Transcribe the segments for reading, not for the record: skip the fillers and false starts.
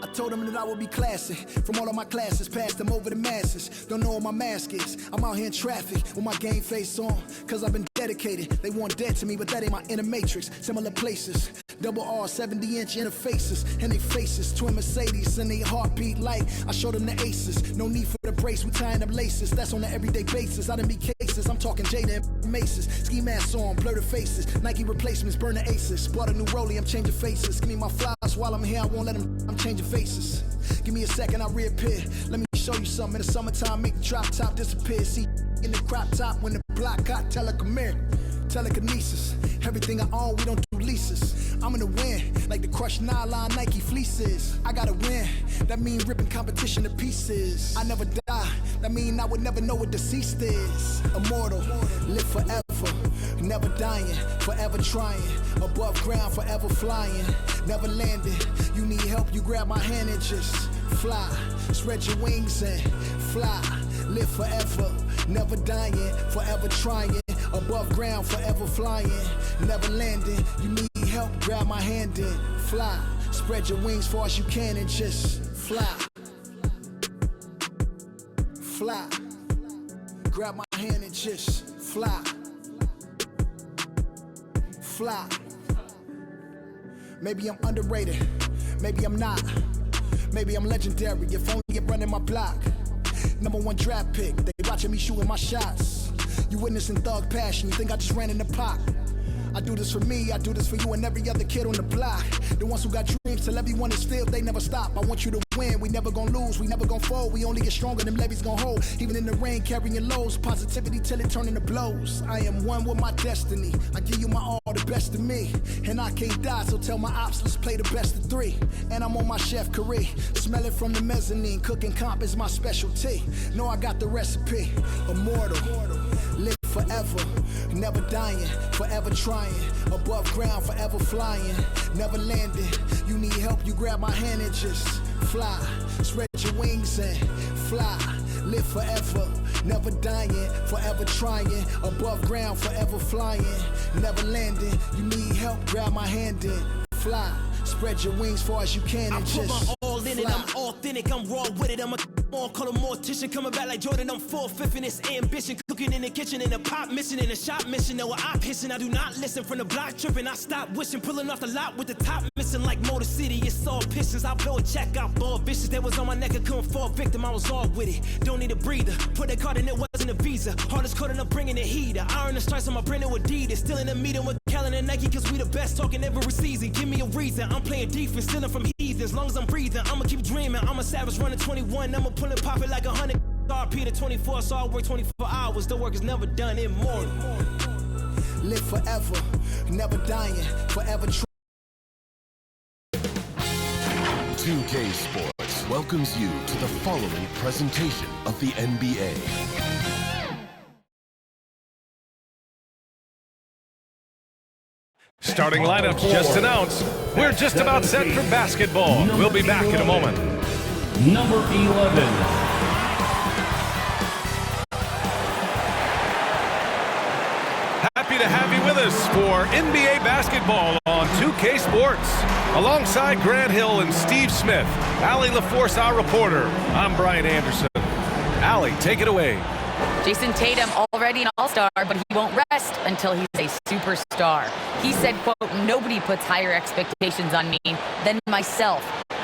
I told them that I would be classic. From all of my classes, passed them over the masses. Don't know what my mask is. I'm out here in traffic with my game face on. Cause I've been dedicated. They want dead to me, but that ain't my inner matrix. Similar places. Double R, 70-inch interfaces. And they faces. Twin Mercedes and they heartbeat like I showed them the aces. No need for the brace, we tying up laces. That's on an everyday basis. I done be cases. I'm talking Jada and Maces. Ski masks on, blur the faces. Nike replacements, burn the aces. Bought a new rollie, I'm changing faces. Give me my flowers while I'm here, I won't let them. I'm changing faces. Give me a second, I reappear. Let me show you something. In the summertime, make the drop top disappear. See, in the crop top when the block got telekinesis. Everything I own, we don't do leases. I'm gonna win, like the crushed nylon Nike fleeces. I gotta win, that mean ripping competition to pieces. I never die, that mean I would never know what deceased is. Immortal, live forever, never dying, forever trying. Above ground, forever flying, never landing. You need help, you grab my hand and just fly. Spread your wings and fly. Live forever, never dying, forever trying. Above ground, forever flying, never landing. You need help, grab my hand and fly. Spread your wings far as you can and just fly. Fly. Grab my hand and just fly. Fly. Maybe I'm underrated, maybe I'm not. Maybe I'm legendary, if only you're running my block. #1 draft pick, they watching me shooting my shots. You witnessing thug passion, you think I just ran in the pot. I do this for me, I do this for you and every other kid on the block. The ones who got dreams, till everyone is filled, they never stop. I want you to win, we never gonna lose, we never gonna fold. We only get stronger, them levees gonna hold. Even in the rain, carrying lows, positivity till it turn into blows. I am one with my destiny, I give you my all, the best of me. And I can't die, so tell my ops, let's play the best of 3. And I'm on my chef career, smell it from the mezzanine. Cooking comp is my specialty, know I got the recipe. Immortal, live forever, never dying, forever trying. Above ground, forever flying, never landing. You need help, you grab my hand and just fly. Spread your wings and fly. Live forever, never dying, forever trying. Above ground, forever flying, never landing. You need help, grab my hand and fly. Spread your wings far as you can and just I put my all in it, fly. I'm authentic, I'm raw with it. I'm a more call a mortician, coming back like Jordan. I'm 4/5 in this ambition, cooking in the kitchen, in the pop mission, in the shop mission. Now I pissing, I do not listen. From the block tripping, I stop wishing, pulling off the lot with the top missing like Motor City. It's all Pistons, I blow a check out, ball vicious. That was on my neck, I couldn't fall victim. I was all with it. Don't need a breather. Put that card in, it wasn't a visa. Hardest caught up bringing the heater. Iron the stripes on my brand new Adidas. Still in the meeting with Kellen and Nike, cause we the best talking every season. Give me a reason. I'm playing defense, stealing from heathens. As long as I'm breathing, I'ma keep dreaming. I'm a savage running 21. I'ma pull it, pop it like 100. RP to 24, so I work 24 hours. The work is never done, immortal. Live forever, never dying, forever trying. 2K Sports welcomes you to the following presentation of the NBA. Starting lineup just announced. We're just about set for basketball. We'll be back in a moment. Number 11. Happy to have you with us for NBA basketball on 2K Sports. Alongside Grant Hill and Steve Smith, Allie LaForce, our reporter. I'm Brian Anderson. Allie, take it away. Jason Tatum already an all-star, but he won't rest until he's a superstar. He said, quote, "Nobody puts higher expectations on me than myself.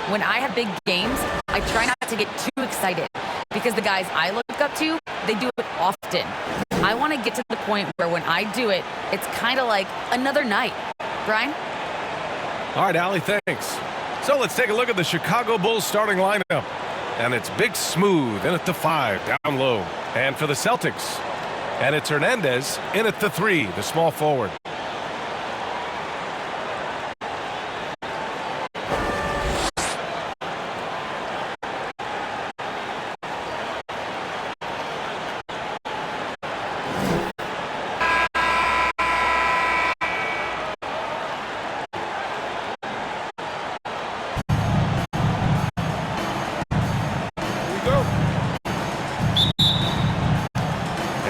When I have big games, I try not to get too excited because the guys I look up to, they do it often. I want to get to the point where when I do it, it's kind of like another night." Brian? All right, Allie, thanks. So let's take a look at the Chicago Bulls starting lineup. And it's Big Smooth in at the 5, down low. And for the Celtics, and it's Hernandez in at the 3, the small forward.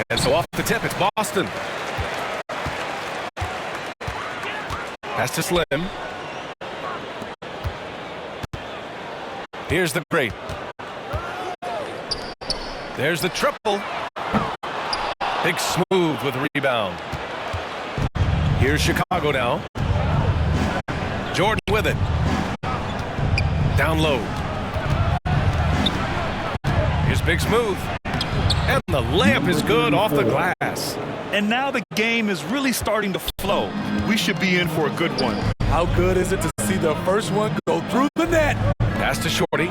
And so off the tip, it's Boston. Pass to Slim. Here's the great. There's the triple. Big Smooth with a rebound. Here's Chicago now. Jordan with it. Down low. Here's Big Smooth. And the layup is good off the glass. And now the game is really starting to flow. We should be in for a good one. How good is it to see the first one go through the net? Pass to Shorty.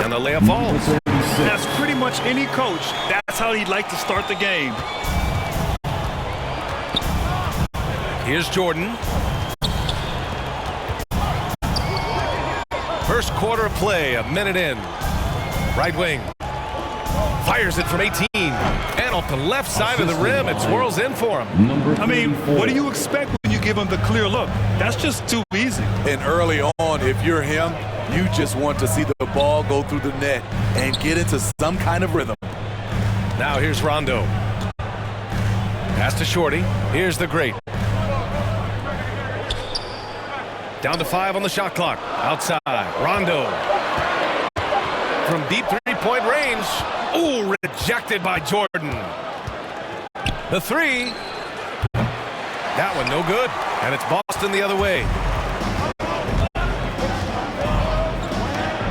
And the layup falls. That's pretty much any coach. That's how he'd like to start the game. Here's Jordan. First quarter of play, a minute in. Right wing. Fires it from 18. And off the left side of the rim, it swirls in for him. I mean, what do you expect when you give him the clear look? That's just too easy. And early on, if you're him, you just want to see the ball go through the net and get into some kind of rhythm. Now here's Rondo. Pass to Shorty. Here's the great. Down to 5 on the shot clock. Outside. Rondo. From deep three-point range. Ooh, rejected by Jordan. The three. That one no good. And it's Boston the other way.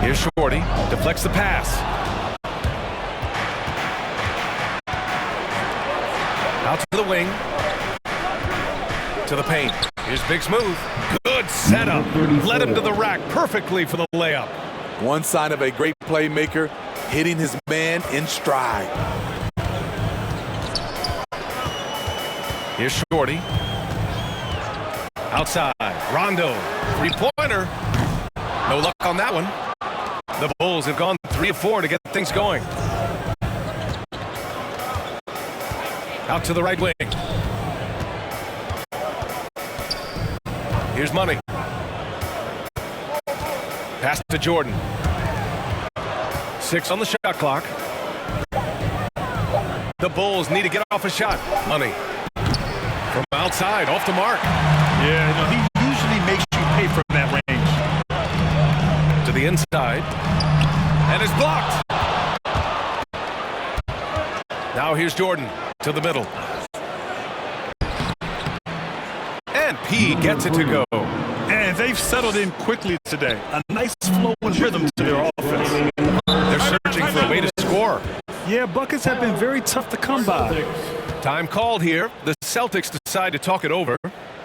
Here's Shorty. Deflects the pass. Out to the wing. To the paint. Here's Big Smooth. Good setup. Led him to the rack perfectly for the layup. One sign of a great playmaker, hitting his man in stride. Here's Shorty. Outside. Rondo. Three-pointer. No luck on that one. The Bulls have gone 3 of 4 to get things going. Out to the right wing. Here's Money. Pass to Jordan. 6 on the shot clock. The Bulls need to get off a shot. Money. From outside, off the mark. Yeah, you know, he usually makes you pay from that range. To the inside. And it's blocked. Now here's Jordan to the middle. And P gets it to go. And they've settled in quickly today. A nice flow and rhythm to their offense. They're searching for a way to score. Yeah, buckets have been very tough to come by. Time called here. The Celtics decide to talk it over.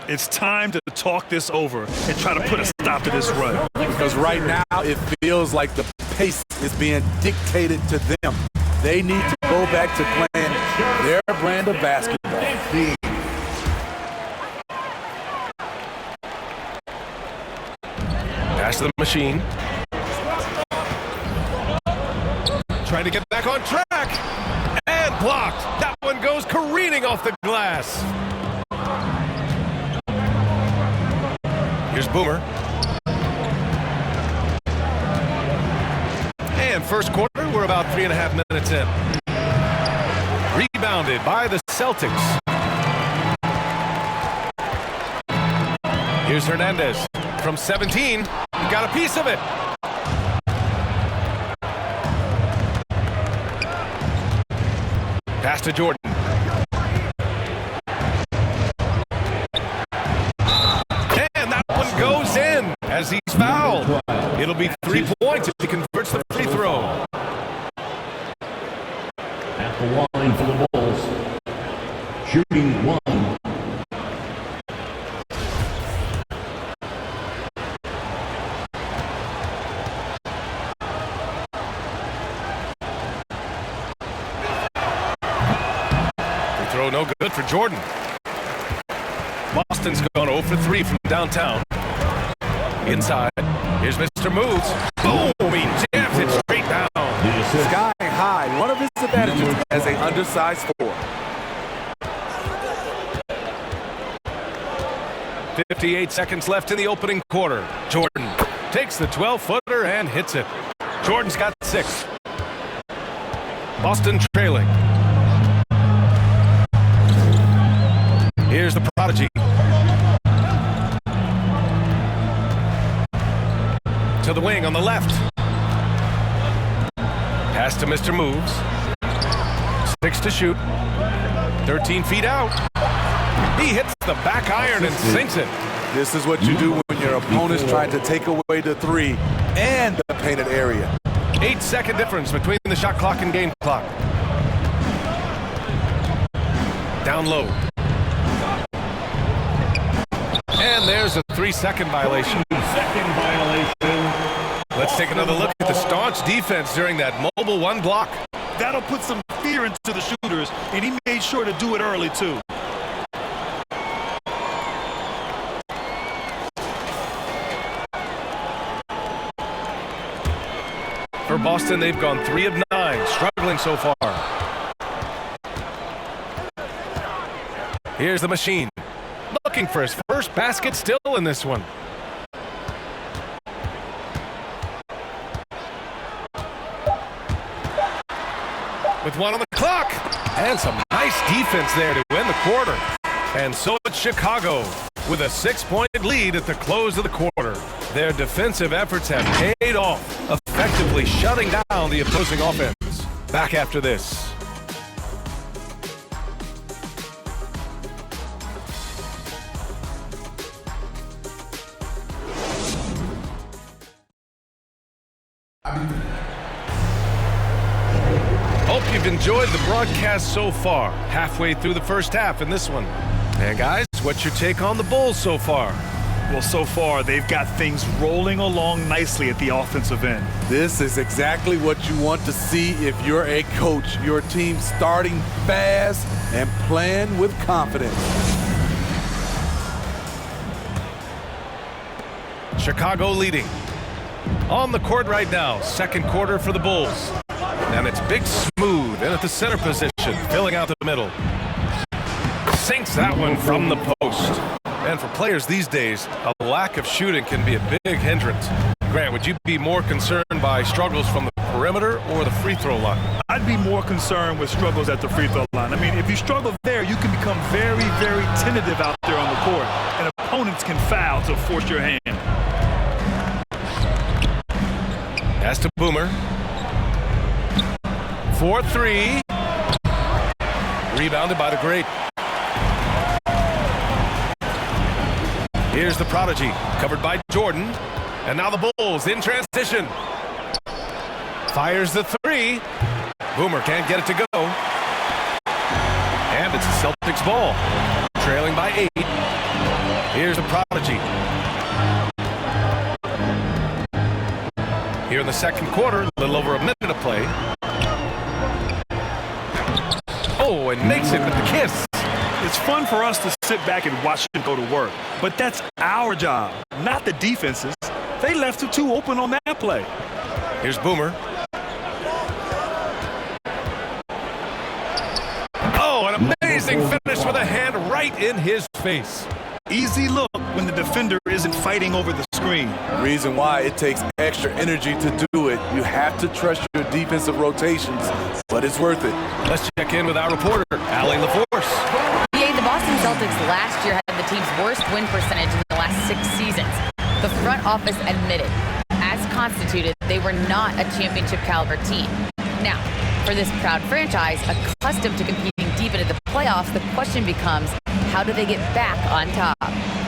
It's time to talk this over and try to put a stop to this run. Because right now it feels like the pace is being dictated to them. They need to go back to playing their brand of basketball. Pass to the machine. Trying to get back on track. And blocked. That one goes careening off the glass. Here's Boomer. And first quarter, we're about 3.5 minutes in. Rebounded by the Celtics. Here's Hernandez. From 17, he got a piece of it. Pass to Jordan. And that one goes in as he's fouled. It'll be 3 points if he converts the free throw. At the line for the Bulls. Shooting 1. Throw no good for Jordan. Boston's gone 0 for 3 from downtown. Inside. Here's Mr. Moves. Boom! He jams it straight down. Sky high. One of his advantages as an undersized forward. 58 seconds left in the opening quarter. Jordan takes the 12-footer and hits it. Jordan's got 6. Boston trailing. Here's the prodigy. the wing on the left. Pass to Mr. Moves. 6 to shoot. 13 feet out. He hits the back iron and sinks it. This is what you do when your opponent's trying to take away the three and the painted area. 8-second difference between the shot clock and game clock. Down low. And there's a 3-second violation. Let's take another look at the staunch defense during that mobile one block. That'll put some fear into the shooters, and he made sure to do it early, too. For Boston, they've gone 3 of 9, struggling so far. Here's the machine. Looking for his first basket still in this one. With 1 on the clock. And some nice defense there to win the quarter. And so it's Chicago with a 6-point lead at the close of the quarter. Their defensive efforts have paid off, effectively shutting down the opposing offense. Back after this. Hope you've enjoyed the broadcast so far. Halfway through the first half in this one. And guys, what's your take on the Bulls so far? Well, so far, they've got things rolling along nicely at the offensive end. This is exactly what you want to see if you're a coach. Your team starting fast and playing with confidence. Chicago leading. On the court right now, second quarter for the Bulls. And it's Big Smooth in at the center position, filling out the middle. Sinks that one from the post. And for players these days, a lack of shooting can be a big hindrance. Grant, would you be more concerned by struggles from the perimeter or the free throw line? I'd be more concerned with struggles at the free throw line. I mean, if you struggle there, you can become very, very tentative out there on the court, and opponents can foul to force your hand. Pass to Boomer. 4-3. Rebounded by the great. Here's the prodigy, covered by Jordan. And now the Bulls in transition. Fires the 3. Boomer can't get it to go. And it's the Celtics ball. Trailing by 8. Here's the prodigy. Here in the second quarter, a little over a minute of play. Oh, and makes it with the kiss. It's fun for us to sit back and watch them go to work, but that's our job, not the defense's. They left the 2 open on that play. Here's Boomer. Oh, an amazing finish with a hand right in his face. Easy look when the defender isn't fighting over the screen. Reason why it takes extra energy to do it. You have to trust your defensive rotations, but it's worth it. Let's check in with our reporter, Allie LaForce. Yeah, the Boston Celtics last year had the team's worst win percentage in the last 6 seasons. The front office admitted, as constituted, they were not a championship caliber team. Now, for this proud franchise, accustomed to competing deep into the playoffs, the question becomes, how do they get back on top?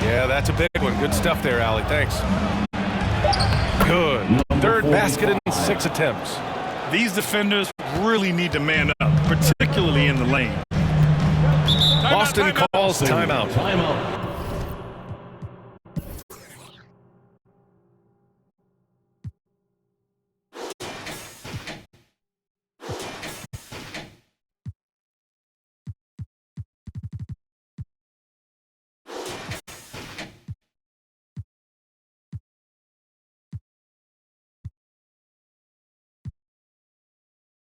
Yeah, that's a big one. Good stuff there, Allie. Thanks. Good. Third basket in 6 attempts. These defenders really need to man up, particularly in the lane. Boston calls timeout.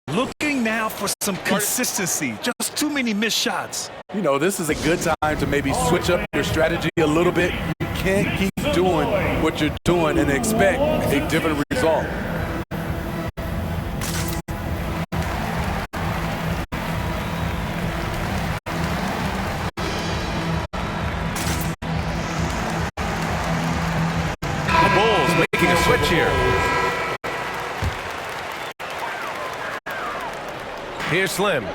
Looking now for some consistency. Just too many missed shots. You know, this is a good time to maybe switch up your strategy a little bit. You can't keep doing what you're doing and expect a different result. The Bulls making a switch here. Here's Slim.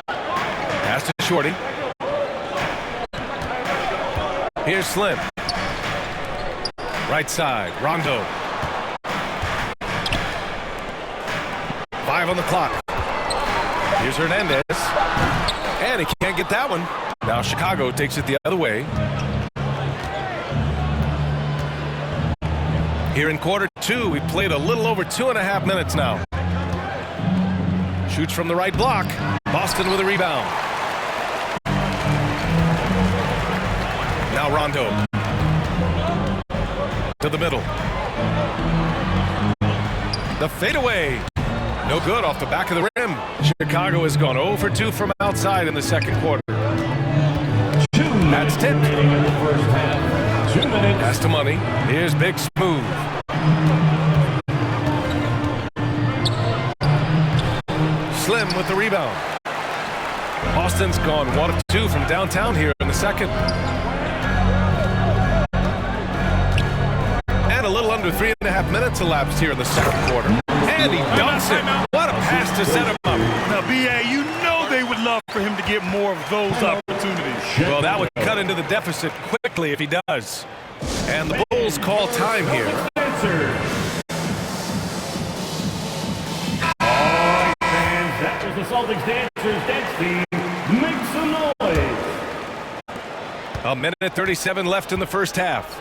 Pass to Shorty. Here's Slim. Right side, Rondo. 5 on the clock. Here's Hernandez. And he can't get that one. Now Chicago takes it the other way. Here in quarter 2, we played a little over 2.5 minutes now. Shoots from the right block. Boston with a rebound. Now Rondo. To the middle. The fadeaway. No good off the back of the rim. Chicago has gone 0 for 2 from outside in the second quarter. That's tipped. Pass to Money. Here's Big Smooth. Slim with the rebound. Boston's gone 1 of 2 from downtown here in the second. And a little under 3.5 minutes elapsed here in the second quarter. And he dunks it. What a pass to set him up. Now, B.A., you know they would love for him to get more of those opportunities. Well, that would cut into the deficit quickly if he does. And the Bulls call time here. That was the Celtics dancers dance team. Make some noise. A minute 37 left in the first half.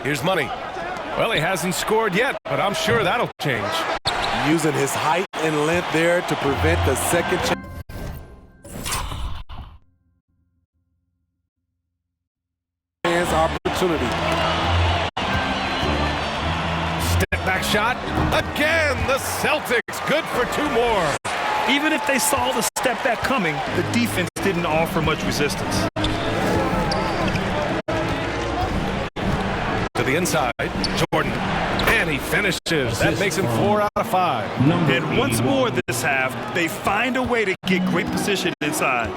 Here's Money. Well, he hasn't scored yet, but I'm sure that'll change. Using his height and length there to prevent the second chance. Opportunity. Step back shot. Again, the Celtics good for 2 more. Even if they saw the step back coming, the defense didn't offer much resistance. To the inside, Jordan. And he finishes. That makes him 4 out of 5. And once more this half, they find a way to get great position inside.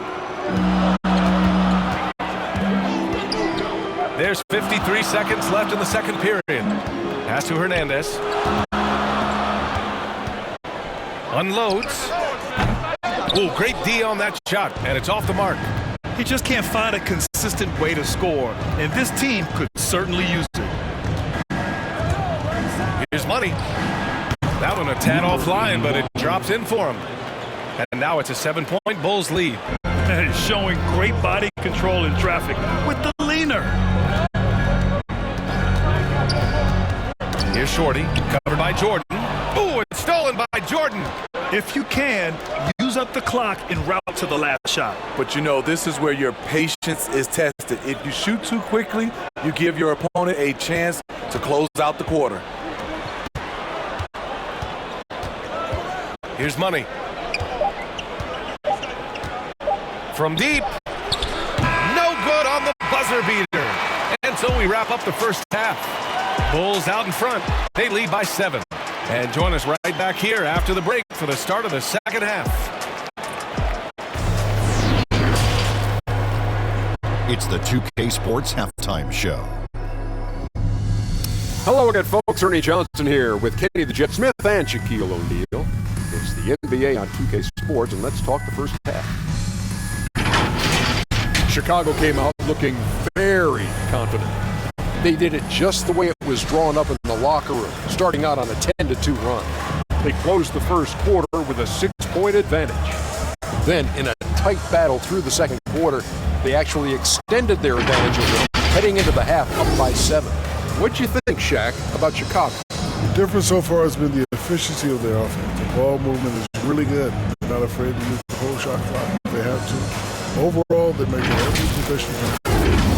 There's 53 seconds left in the second period. Pass to Hernandez. Unloads. Oh, great D on that shot, and it's off the mark. He just can't find a consistent way to score, and this team could certainly use it. Here's Money. That one a tad offline, but it drops in for him. And now it's a 7-point Bulls lead. Showing great body control in traffic with the leaner. Here's Shorty, covered by Jordan. Ooh, it's stolen by Jordan. If you can, use up the clock en route to the last shot. But you know, this is where your patience is tested. If you shoot too quickly, you give your opponent a chance to close out the quarter. Here's Money. From deep. No good on the buzzer beater. And so we wrap up the first half. Bulls out in front. They lead by 7. And join us right back here after the break for the start of the second half. It's the 2K Sports Halftime Show. Hello again, folks. Ernie Johnson here with Kenny the Jet Smith and Shaquille O'Neal. It's the NBA on 2K Sports, and let's talk the first half. Chicago came out looking very confident. They did it just the way it was drawn up in the locker room, starting out on a 10-2 run. They closed the first quarter with a 6-point advantage. Then, in a tight battle through the second quarter, they actually extended their advantage a little, heading into the half up by 7. What'd you think, Shaq, about Chicago? The difference so far has been the efficiency of their offense. The ball movement is really good. They're not afraid to use the whole shot clock if they have to. Overall, they're making every possession count.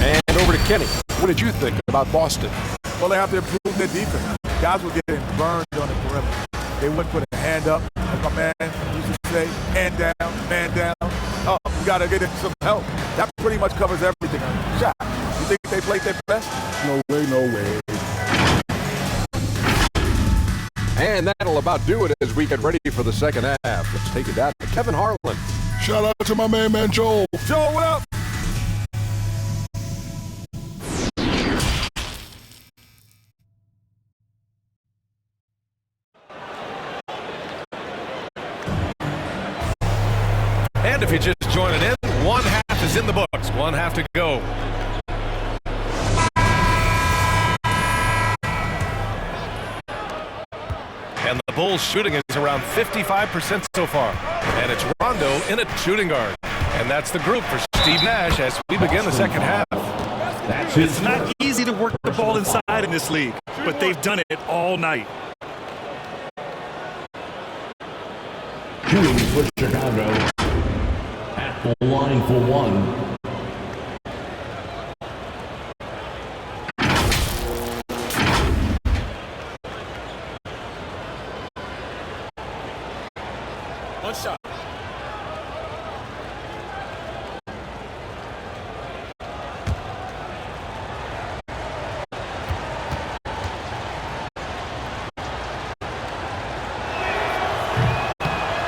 And over to Kenny. What did you think about Boston? Well, they have to improve their defense. Guys were getting burned on the perimeter. They wouldn't put a hand up, like my man used to say, hand down, man down. Oh, we got to get him some help. That pretty much covers everything. Shot. You think they played their best? No way, no way. And that'll about do it as we get ready for the second half. Let's take it down to Kevin Harlan. Shout out to my man Joel. Joel, what up? And if you're just joining in, one half is in the books. One half to go. And the Bulls shooting is around 55% so far. And it's Rondo in at shooting guard. And that's the group for Steve Nash as we begin the second half. It's not easy to work the ball inside in this league, but they've done it all night. Shooting for Chicago at the line for one. One shot.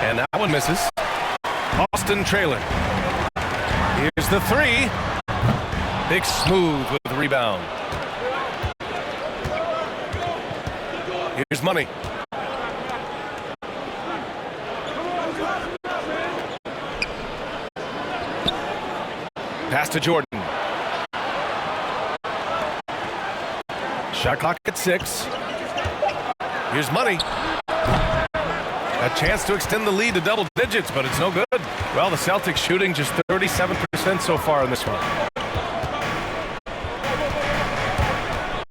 And that one misses. Boston trailing. Here's the three. Big Smooth with the rebound. Here's Money. Pass to Jordan. Shot clock at 6. Here's Money. A chance to extend the lead to double digits, but it's no good. Well, the Celtics shooting just 37% so far in this one.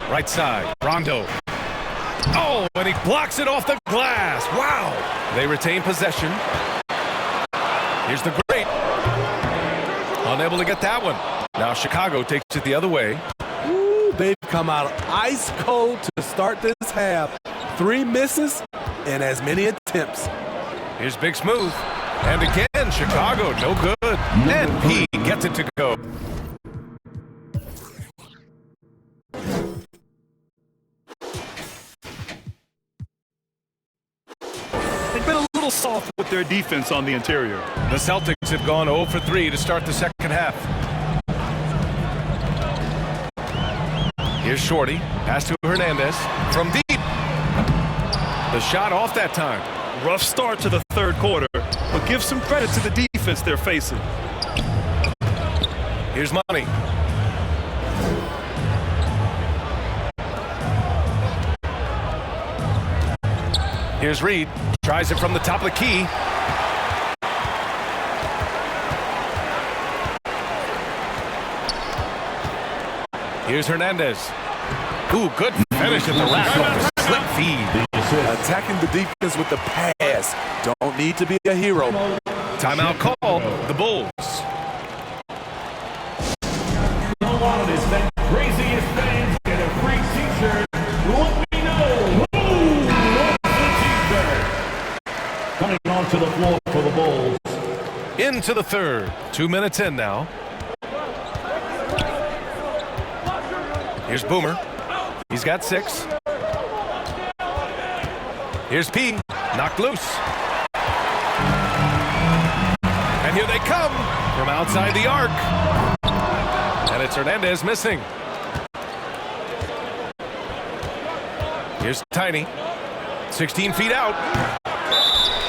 Right side, Rondo. Oh, and he blocks it off the glass. Wow. They retain possession. Here's the great. Unable to get that one. Now Chicago takes it the other way. Ooh, they've come out ice cold to start this half. 3 misses and as many attempts. Here's Big Smooth. And again, Chicago, no good. And he gets it to go. They've been a little soft with their defense on the interior. The Celtics have gone 0 for 3 to start the second half. Here's Shorty. Pass to Hernandez. From deep. The shot off that time. Rough start to the third quarter, but give some credit to the defense they're facing. Here's Money. Here's Reed. Tries it from the top of the key. Here's Hernandez. Ooh, good finish at the rack off the slip feed. Attacking the defense with the pass. Don't need to be a hero. Timeout call. The Bulls. One of his craziest fans get a free t-shirt. Let me know who wants the t-shirt. Coming onto the floor for the Bulls. Into the third. 2 minutes in now. Here's Boomer. He's got 6. Here's P. Knocked loose. And here they come from outside the arc. And it's Hernandez missing. Here's Tiny. 16 feet out.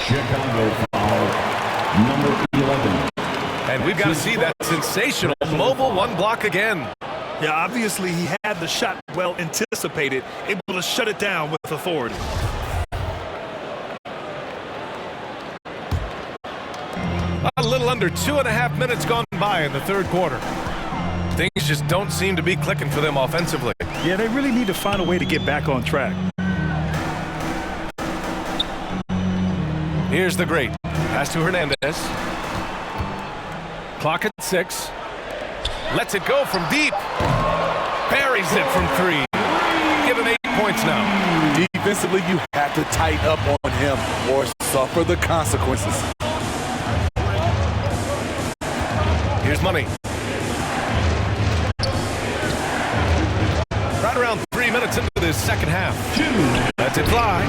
Chicago foul. Number 11. And we've got to see that sensational mobile one block again. Yeah, obviously he had the shot well anticipated, able to shut it down with authority. A little under 2.5 minutes gone by in the third quarter. Things just don't seem to be clicking for them offensively. Yeah, they really need to find a way to get back on track. Here's the great. Pass to Hernandez. Clock at 6. Lets it go from deep. Buries it from 3. Give him 8 points now. Defensively, you have to tighten up on him or suffer the consequences. Here's Money. Right around 3 minutes into this second half. Lets it fly.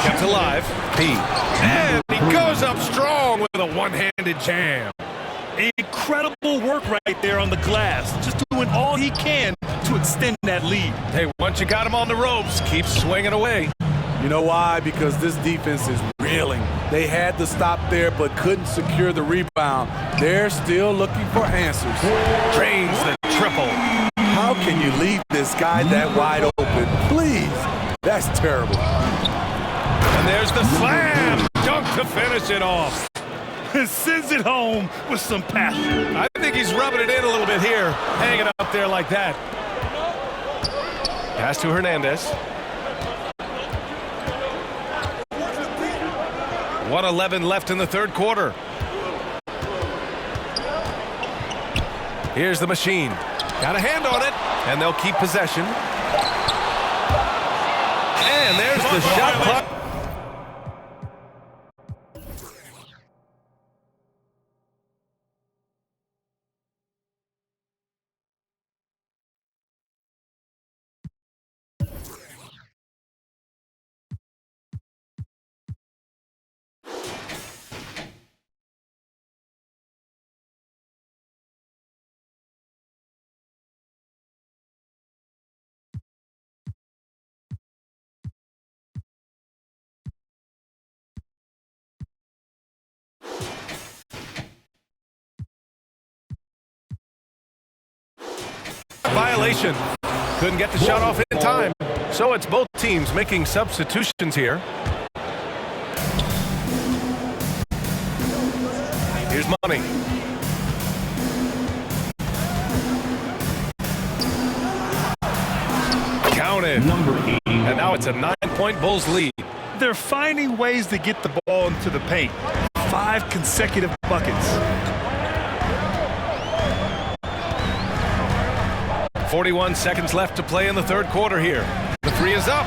Kept alive. P. And he goes up strong with a one-handed jam. Incredible work right there on the glass. Just doing all he can to extend that lead. Hey, once you got him on the ropes, keep swinging away. You know why? Because this defense is really trailing. They had to stop there but couldn't secure the rebound. They're still looking for answers. Drains the triple. How can you leave this guy that wide open? Please. That's terrible. And there's the slam. Dunk to finish it off. Sends it home with some passion. I think he's rubbing it in a little bit here. Hanging up there like that. Pass to Hernandez. 1:11 left in the third quarter. Here's the machine. Got a hand on it, and they'll keep possession. And there's the shot clock. Violation. Couldn't get the shot off in time. So it's both teams making substitutions here. Here's Money. Counted. And now it's a 9-point Bulls lead. They're finding ways to get the ball into the paint. 5 consecutive buckets. 41 seconds left to play in the third quarter here. The three is up.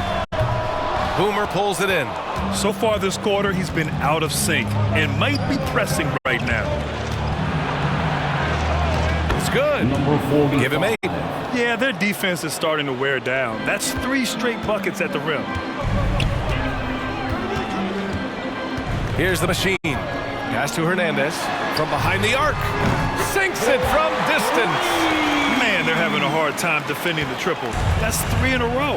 Boomer pulls it in. So far this quarter, he's been out of sync and might be pressing right now. It's good. Give him 8. Yeah, their defense is starting to wear down. That's 3 straight buckets at the rim. Here's the machine. Pass to Hernandez from behind the arc. Sinks it from distance. Man, they're having a hard time defending the triple. That's 3 in a row.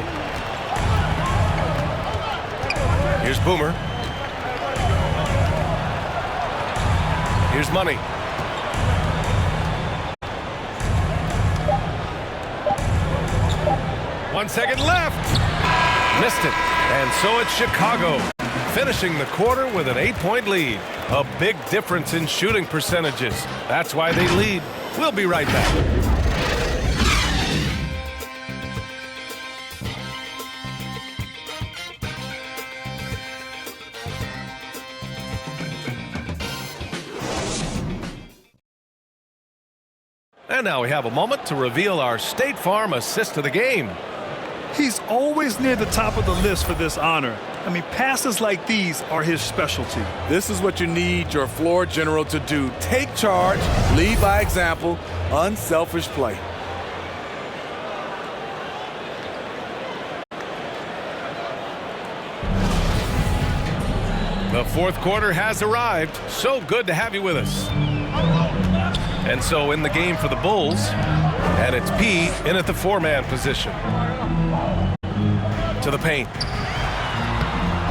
Here's Boomer. Here's Money. One second left. Missed it. And so it's Chicago, finishing the quarter with an 8-point lead. A big difference in shooting percentages. That's why they lead. We'll be right back. And now we have a moment to reveal our State Farm assist of the game. He's always near the top of the list for this honor. I mean, passes like these are his specialty. This is what you need your floor general to do. Take charge, lead by example, unselfish play. The fourth quarter has arrived. So good to have you with us. And so in the game for the Bulls, and it's P in at the 4-man position. To the paint.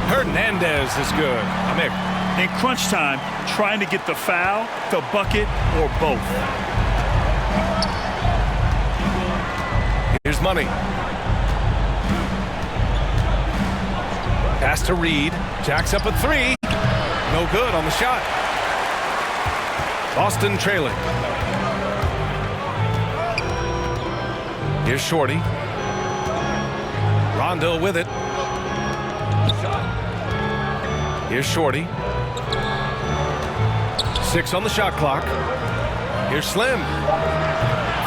Hernandez is good. Amir. In crunch time, trying to get the foul, the bucket, or both. Here's Money. Pass to Reed. Jacks up at 3. No good on the shot. Boston trailing. Here's Shorty. Rondo with it. Here's Shorty. 6 on the shot clock. Here's Slim.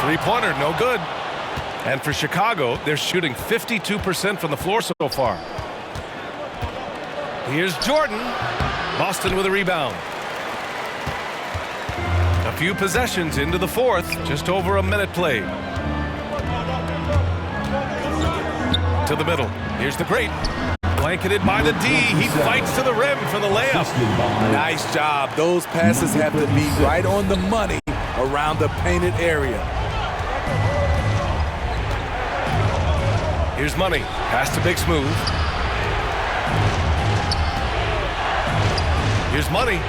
3-pointer, no good. And for Chicago, they're shooting 52% from the floor so far. Here's Jordan. Boston with a rebound. A few possessions into the fourth, just over a minute played. To the middle. Here's the great. Blanketed by the D. He fights to the rim for the layup. Nice job. Those passes have to be right on the money around the painted area. Here's Money. Pass to Big Smooth. Here's Money.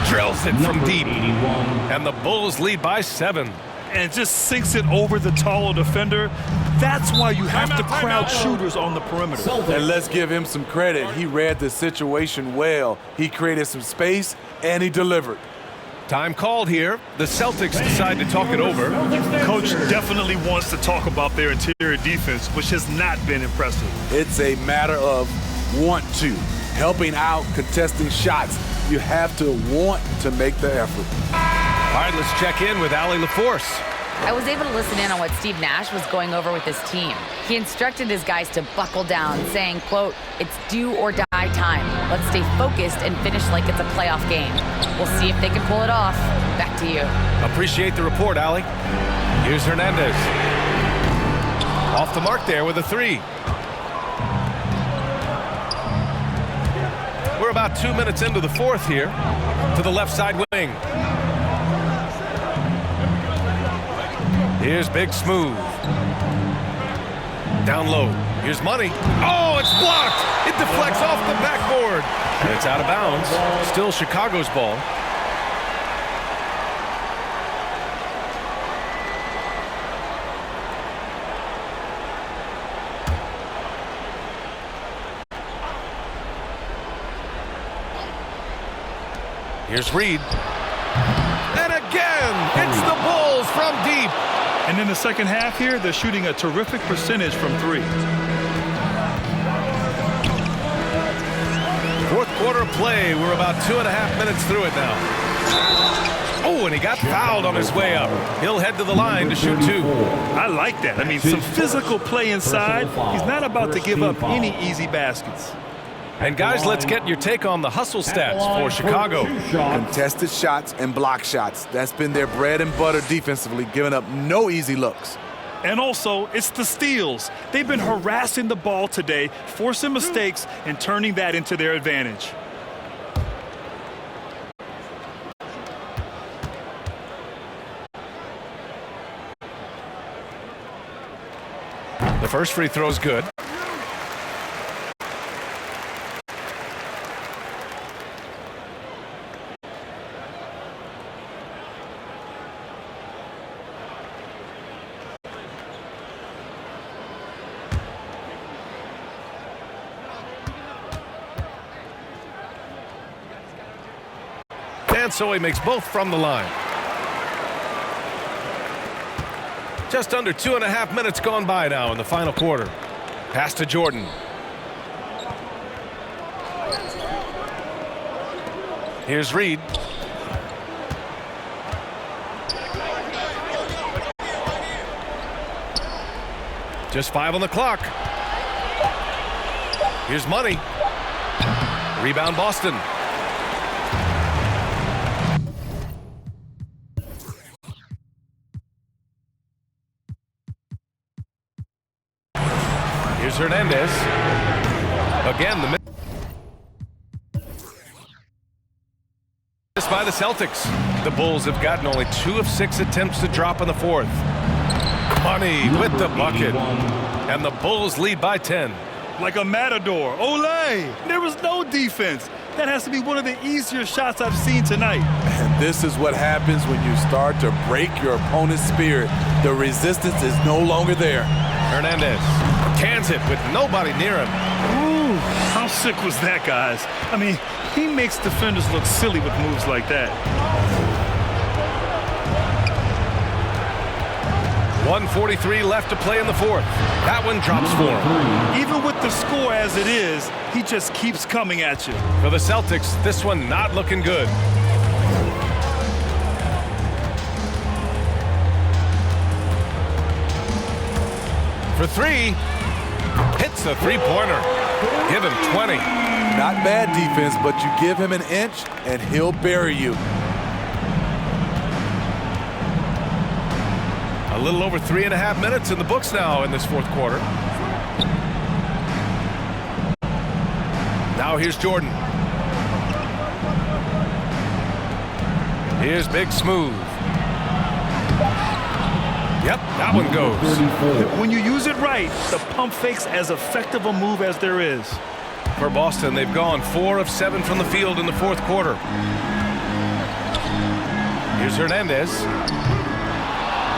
Drills it from deep. And the Bulls lead by 7. And just sinks it over the taller defender. That's why you have to crowd shooters on the perimeter. And let's give him some credit. He read the situation well. He created some space, and he delivered. Time called here. The Celtics decide to talk it over. Coach definitely wants to talk about their interior defense, which has not been impressive. It's a matter of want to. Helping out, contesting shots. You have to want to make the effort. All right, let's check in with Allie LaForce. I was able to listen in on what Steve Nash was going over with his team. He instructed his guys to buckle down, saying, quote, "It's do or die time. Let's stay focused and finish like it's a playoff game. We'll see if they can pull it off." Back to you. Appreciate the report, Allie. Here's Hernandez. Off the mark there with a 3. We're about 2 minutes into the fourth here. To the left side wing. Here's Big Smooth. Down low. Here's Money. Oh, it's blocked. It deflects off the backboard. And it's out of bounds. Still Chicago's ball. Here's Reed. And again, it's the Bulls from deep. And in the second half here, they're shooting a terrific percentage from 3. Fourth quarter play. We're about 2.5 minutes through it now. Oh, and he got fouled on his way up. He'll head to the line to shoot 2. I like that. I mean, some physical play inside. He's not about to give up any easy baskets. And guys, let's get your take on the hustle stats for Chicago. Contested shots and block shots. That's been their bread and butter defensively, giving up no easy looks. And also, it's the steals. They've been harassing the ball today, forcing mistakes, and turning that into their advantage. The first free throw's good. And so he makes both from the line. Just under 2.5 minutes gone by now in the final quarter. Pass to Jordan. Here's Reed. Just 5 on the clock. Here's Money. Rebound Boston. Here's Hernandez. Again, the miss by the Celtics. The Bulls have gotten only 2 of 6 attempts to drop in the fourth. Money with the bucket. And the Bulls lead by 10. Like a matador. Olé! There was no defense. That has to be one of the easier shots I've seen tonight. And this is what happens when you start to break your opponent's spirit. The resistance is no longer there. Hernandez cans it with nobody near him. Ooh, how sick was that, guys? I mean, he makes defenders look silly with moves like that. 1:43 left to play in the fourth. That one drops for him. Even with the score as it is, he just keeps coming at you. For the Celtics, this one not looking good. For 3, hits the three-pointer. Give him 20. Not bad defense, but you give him an inch and he'll bury you. A little over 3.5 minutes in the books now in this fourth quarter. Now here's Jordan. Here's Big Smooth. Yep, that one goes. When you use it right, the pump fake's as effective a move as there is. For Boston, they've gone 4 of 7 from the field in the fourth quarter. Here's Hernandez.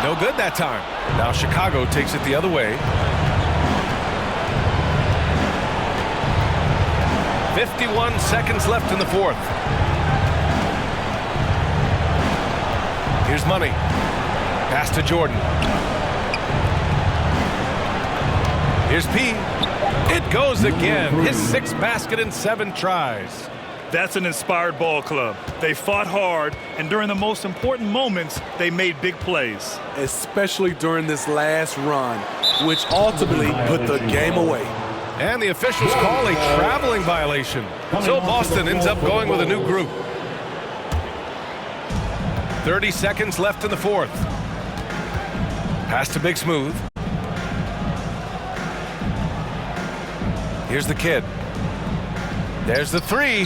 No good that time. Now Chicago takes it the other way. 51 seconds left in the fourth. Here's Money. Pass to Jordan. Here's P. It goes again. His 6th basket in 7 tries. That's an inspired ball club. They fought hard, and during the most important moments, they made big plays. Especially during this last run, which ultimately put the game away. And the officials call a traveling violation. So Boston ends up going with a new group. 30 seconds left in the fourth. Pass to Big Smooth. Here's the kid. There's the 3.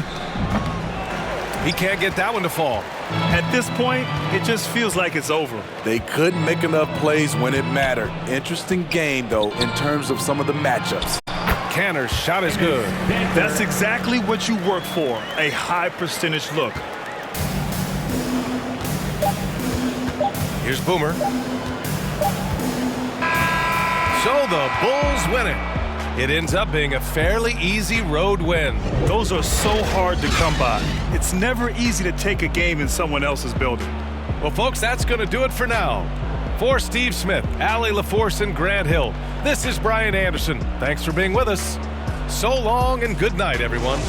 He can't get that one to fall. At this point, it just feels like it's over. They couldn't make enough plays when it mattered. Interesting game, though, in terms of some of the matchups. Canner's shot is good. That's exactly what you work for, a high percentage look. Here's Boomer. So the Bulls win it. It ends up being a fairly easy road win. Those are so hard to come by. It's never easy to take a game in someone else's building. Well, folks, that's going to do it for now. For Steve Smith, Allie LaForce, and Grant Hill, this is Brian Anderson. Thanks for being with us. So long and good night, everyone.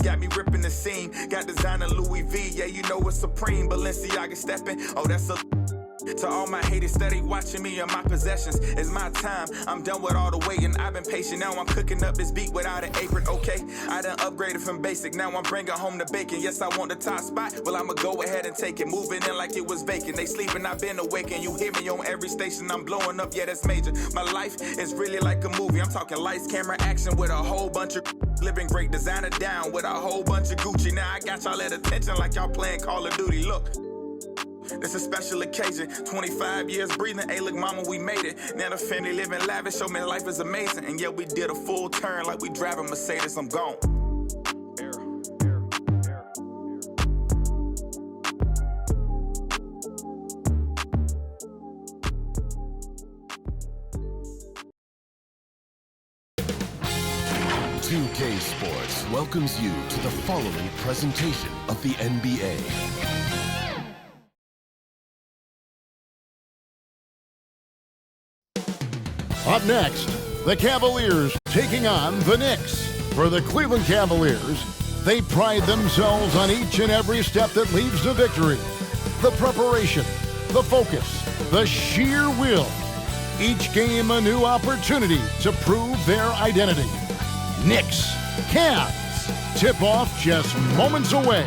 Got me ripping the scene. Got designer Louis V. Yeah, you know it's supreme. Balenciaga stepping. Oh, that's a. To all my haters steady watching me and my possessions. It's my time. I'm done with all the waiting. I've been patient. Now I'm cooking up this beat without an apron. Okay, I done upgraded from basic. Now I'm bringing home the bacon. Yes, I want the top spot. Well, I'ma go ahead and take it. Moving in like it was vacant. They sleeping. I've been awakened. You hear me on every station. I'm blowing up. Yeah, that's major. My life is really like a movie. I'm talking lights, camera, action with a whole bunch of living great. Designer down with a whole bunch of Gucci. Now I got y'all at attention like y'all playing Call of Duty. Look. It's a special occasion, 25 years breathing, hey look mama we made it. Now the family living lavish, show me life is amazing. And yeah, we did a full turn like we driving Mercedes, I'm gone. 2K Sports welcomes you to the following presentation of the NBA. Up next, the Cavaliers taking on the Knicks. For the Cleveland Cavaliers, they pride themselves on each and every step that leads to victory. The preparation, the focus, the sheer will. Each game a new opportunity to prove their identity. Knicks, Cavs. Tip-off just moments away.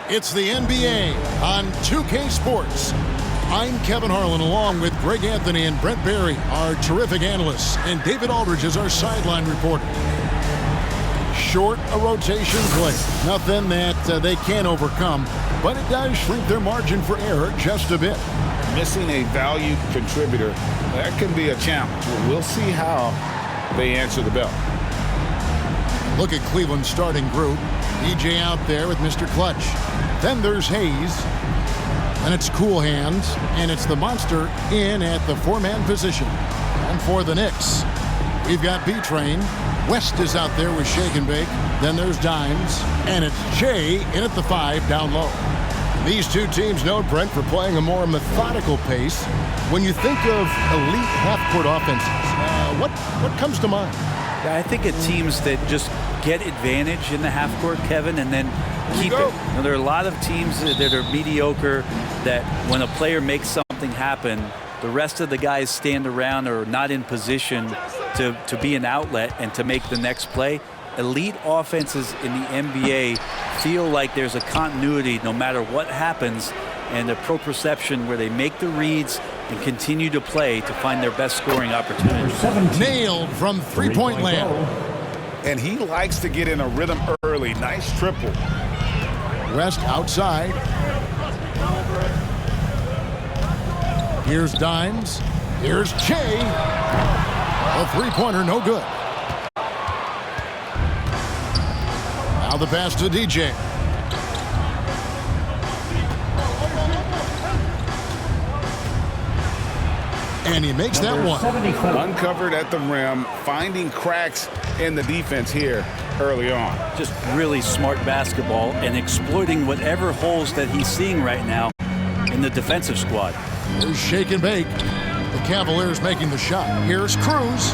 It's the NBA on 2K Sports. I'm Kevin Harlan, along with Greg Anthony and Brent Barry, our terrific analysts, and David Aldridge is our sideline reporter. Short a rotation play. Nothing that they can't overcome, but it does shrink their margin for error just a bit. Missing a valued contributor, that can be a challenge. We'll see how they answer the bell. Look at Cleveland's starting group. DJ out there with Mr. Clutch. Then there's Hayes. And it's Cool Hands. And it's the monster in at the 4-man position. And for the Knicks, we've got B-Train. West is out there with Shake and Bake. Then there's Dimes. And it's Jay in at the 5 down low. These two teams know Brent for playing a more methodical pace. When you think of elite half-court offenses, what comes to mind? Yeah, I think of teams that just get advantage in the half-court, Kevin, and then keep it. You know, there are a lot of teams that are mediocre that when a player makes something happen, the rest of the guys stand around or are not in position to be an outlet and to make the next play. Elite offenses in the NBA feel like there's a continuity no matter what happens, and a proprioception where they make the reads and continue to play to find their best scoring opportunities. Nailed from three-point land. And he likes to get in a rhythm early. Nice triple. West outside. Here's Dimes. Here's Che. A three-pointer, no good. Now the pass to DJ. And he makes that one. Uncovered at the rim, finding cracks in the defense here early on. Just really smart basketball and exploiting whatever holes that he's seeing right now in the defensive squad. Here's Shake and Bake. The Cavaliers making the shot. Here's Cruz.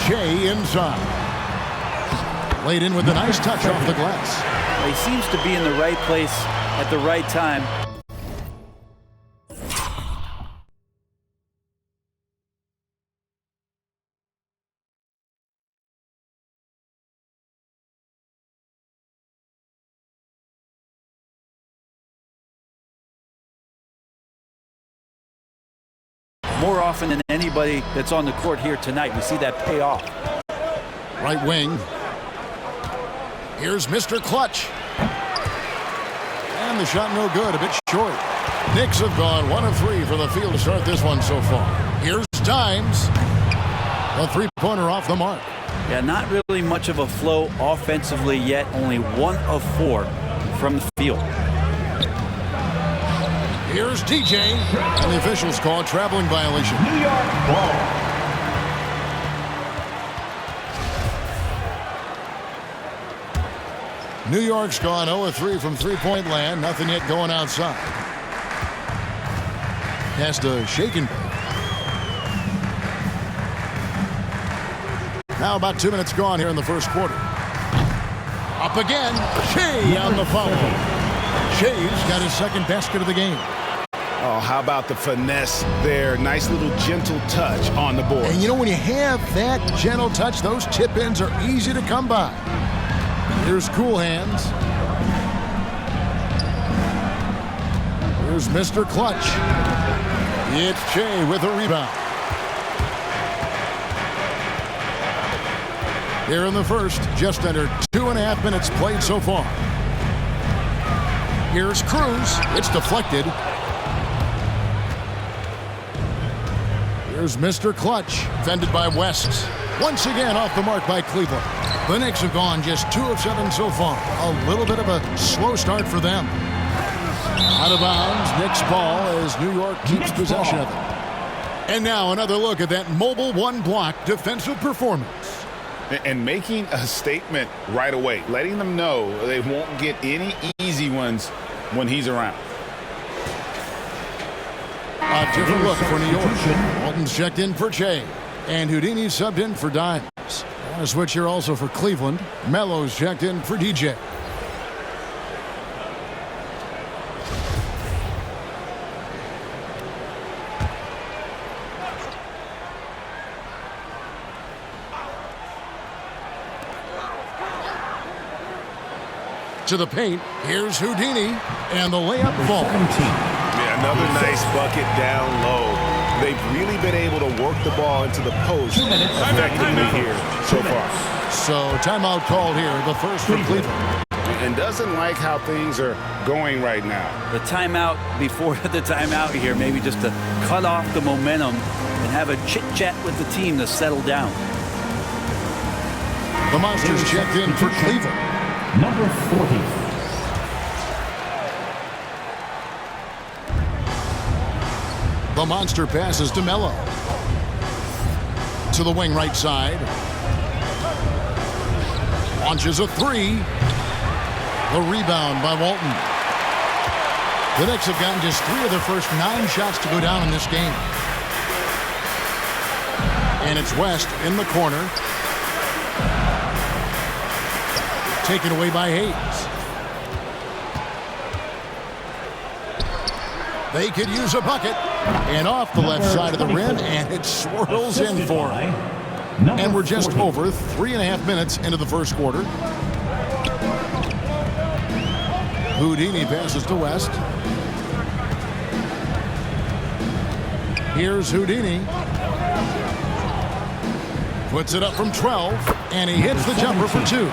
Shea inside. Laid in with a nice touch off the glass. He seems to be in the right place at the right time. More often than anybody that's on the court here tonight, we see that pay off. Right wing. Here's Mr. Clutch. And the shot no good, a bit short. Knicks have gone 1 of 3 for the field to start this one so far. Here's Dimes. A three-pointer off the mark. Yeah, not really much of a flow offensively yet. Only 1 of 4 from the field. Here's DJ, and the officials call a traveling violation. New York ball. New York's gone 0-3 from three-point land. Nothing yet going outside. Has to shake and bake. Now about 2 minutes gone here in the first quarter. Up again. Shea on the foul. Shea's got his second basket of the game. Oh, how about the finesse there? Nice little gentle touch on the board. And you know, when you have that gentle touch, those tip-ins are easy to come by. Here's Cool Hands. Here's Mr. Clutch. It's Che with a rebound. Here in the first, just under 2.5 minutes played so far. Here's Cruz. It's deflected. Here's Mr. Clutch, fended by West. Once again off the mark by Cleveland. The Knicks have gone just 2 of 7 so far. A little bit of a slow start for them. Out of bounds, Knicks ball as New York keeps possession of it. And now another look at that mobile one-block defensive performance. And making a statement right away, letting them know they won't get any easy ones when he's around. A different look for New York. Walton's checked in for Che. And Houdini subbed in for Dimes. On a switch here also for Cleveland. Melo's checked in for DJ. To the paint. Here's Houdini. And the layup falls. Yeah, another nice bucket down low. They've really been able to work the ball into the post effectively here so far. So timeout called here, the first for Cleveland. And doesn't like how things are going right now. The timeout before the timeout here, maybe just to cut off the momentum and have a chit-chat with the team to settle down. The Monsters checked in for Cleveland. Number 40. The Monster passes to Melo. To the wing right side. Launches a three. The rebound by Walton. The Knicks have gotten just 3 of their first 9 shots to go down in this game. And it's West in the corner. Taken away by Hayes. They could use a bucket. And off the left side of the rim, and it swirls in for him. And we're just over 3.5 minutes into the first quarter. Houdini passes to West. Here's Houdini. Puts it up from 12, and he hits the jumper for 2.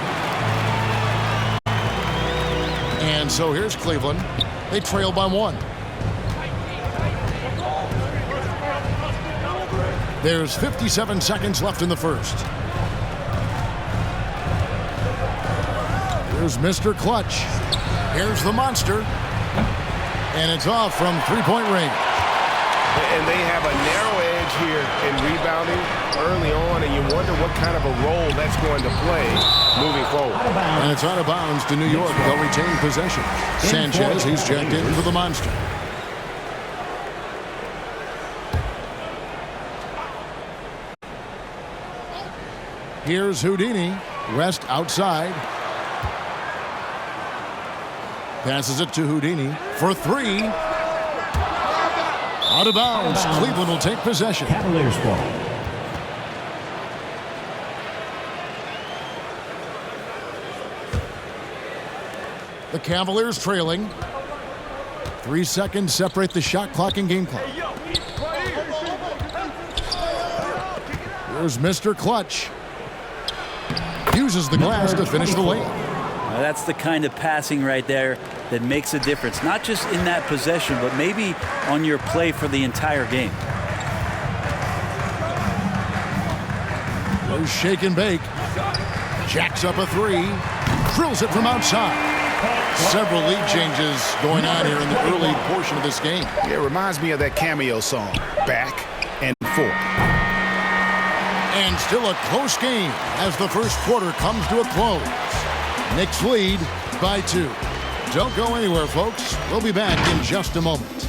And so here's Cleveland. They trail by 1. There's 57 seconds left in the first. Here's Mr. Clutch. Here's the Monster. And it's off from three-point range. And they have a narrow edge here in rebounding early on, and you wonder what kind of a role that's going to play moving forward. And it's out of bounds to New York. They'll retain possession. Sanchez, he's checked in for the Monster. Here's Houdini. West outside. Passes it to Houdini for 3. Out of bounds. Cleveland will take possession. Cavaliers ball. The Cavaliers trailing. 3 seconds separate the shot clock and game clock. Here's Mr. Clutch. Uses the glass to finish the layup. Now that's the kind of passing right there that makes a difference, not just in that possession, but maybe on your play for the entire game. Goes shake and bake. Jacks up a 3. Drills it from outside. Several lead changes going on here in the early portion of this game. Yeah, it reminds me of that Cameo song, Back and Forth. And still a close game as the first quarter comes to a close. Knicks lead by 2. Don't go anywhere, folks. We'll be back in just a moment.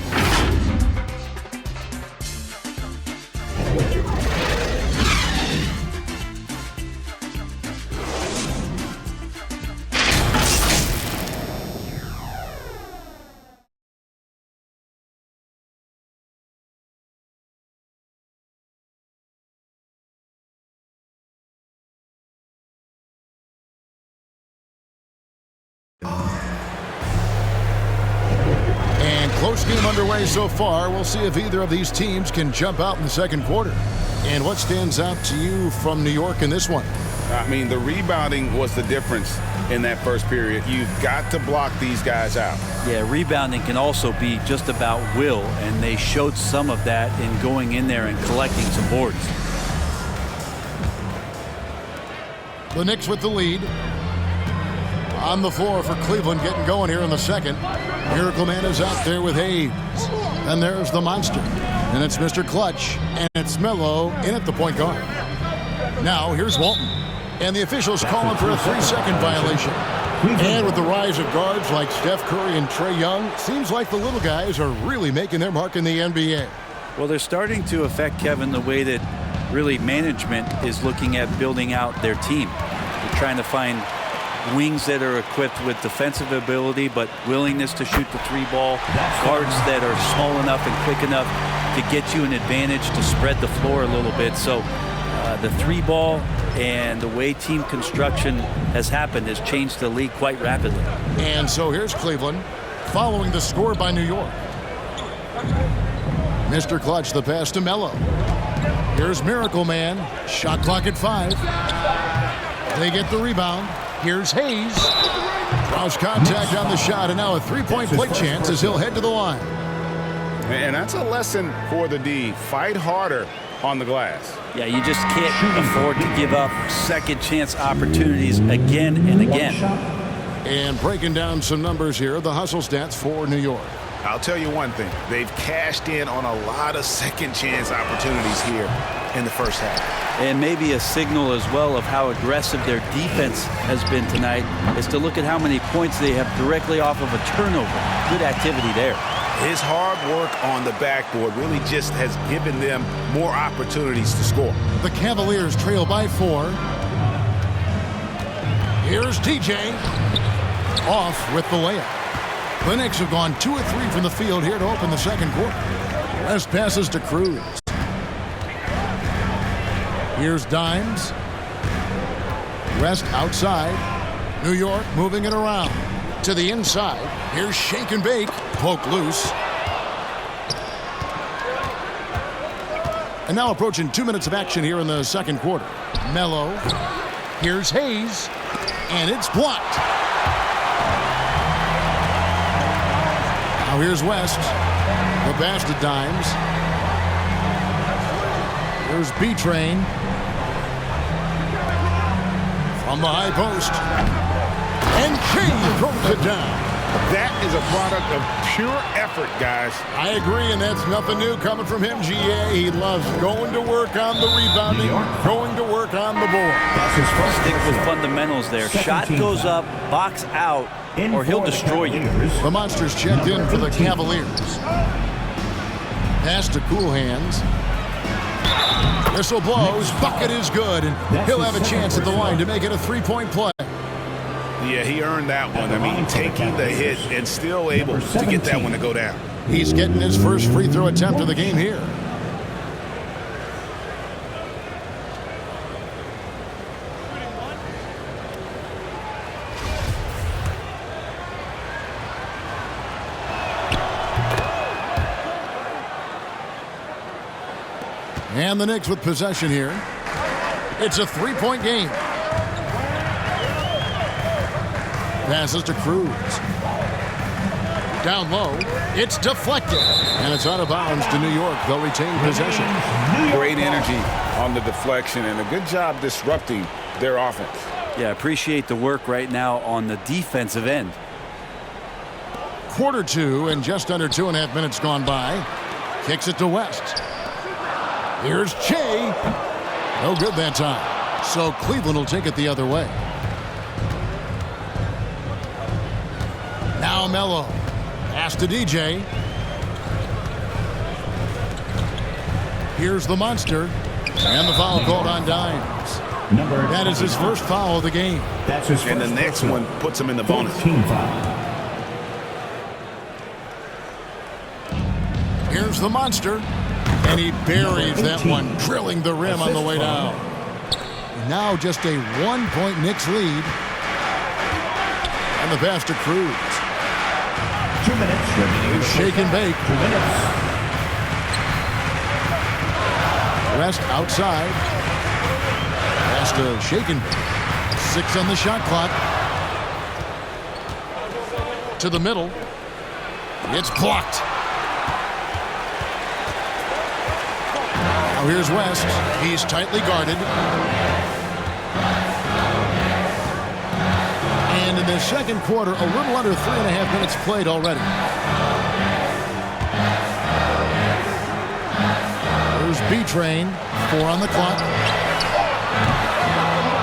Close game underway so far. We'll see if either of these teams can jump out in the second quarter. And what stands out to you from New York in this one? I mean, the rebounding was the difference in that first period. You've got to block these guys out. Yeah, rebounding can also be just about will, and they showed some of that in going in there and collecting some boards. The Knicks with the lead. On the floor for Cleveland, getting going here in the second. Miracle Man is out there with Hayes. And there's the Monster. And it's Mr. Clutch. And it's Melo in at the point guard. Now, here's Walton. And the officials calling for a 3-second violation. And with the rise of guards like Steph Curry and Trae Young, seems like the little guys are really making their mark in the NBA. Well, they're starting to affect, Kevin, the way that really management is looking at building out their team. They're trying to find wings that are equipped with defensive ability but willingness to shoot the 3-ball, guards that are small enough and quick enough to get you an advantage to spread the floor a little bit. So the 3-ball and the way team construction has happened has changed the league quite rapidly. And so here's Cleveland following the score by New York. Mr. Clutch, the pass to Melo. Here's Miracle Man. Shot clock at 5. They get the rebound. Here's Hayes. Draws contact on the shot, and now a three-point play chance as he'll head to the line. And that's a lesson for the D. Fight harder on the glass. Yeah, you just can't afford to give up second chance opportunities again and again. And breaking down some numbers here, the hustle stats for New York. I'll tell you one thing. They've cashed in on a lot of second chance opportunities here in the first half. And maybe a signal as well of how aggressive their defense has been tonight is to look at how many points they have directly off of a turnover. Good activity there. His hard work on the backboard really just has given them more opportunities to score. The Cavaliers trail by 4. Here's TJ. Off with the layup. The Knicks have gone 2 of 3 from the field here to open the second quarter. West passes to Cruz. Here's Dimes. West outside. New York moving it around. To the inside. Here's Shake and Bake. Poke loose. And now approaching 2 minutes of action here in the second quarter. Melo. Here's Hayes. And it's blocked. Now here's West. The pass to Dimes. Here's B-Train. From the high post. And King throws it down. That is a product of pure effort, guys. I agree, and that's nothing new coming from him, GA. He loves going to work on the rebounding, going to work on the board. Stick with fundamentals there. Shot goes up, box out, or he'll destroy you. The Monsters checked in for the Cavaliers. Pass to Cool Hands. Whistle blows. Bucket is good, and he'll have a chance at the line to make it a three-point play. Yeah, he earned that one. I mean, taking the hit and still able to get that one to go down. He's getting his first free throw attempt of the game here. And the Knicks with possession here. It's a three-point game. Passes to Cruz. Down low. It's deflected. And it's out of bounds to New York. They'll retain possession. Great energy on the deflection and a good job disrupting their offense. Yeah, appreciate the work right now on the defensive end. Quarter 2 and just under 2.5 minutes gone by. Kicks it to West. Here's Che. No good that time. So Cleveland will take it the other way. Now Melo. Pass to DJ. Here's the Monster. And the foul called on Dimes. That is his first foul of the game. And the next one puts him in the bonus. Here's the Monster. And he buries that one, drilling the rim on the way down. Now just a 1-point Knicks lead. And the pass to Cruz. 2 minutes remaining. Shake and bake. 2 minutes. West outside. Pass to Shake and bake. 6 on the shot clock. To the middle. It's blocked. Now here's West. He's tightly guarded. And in the second quarter, a little under 3.5 minutes played already. There's B-Train. 4 on the clock.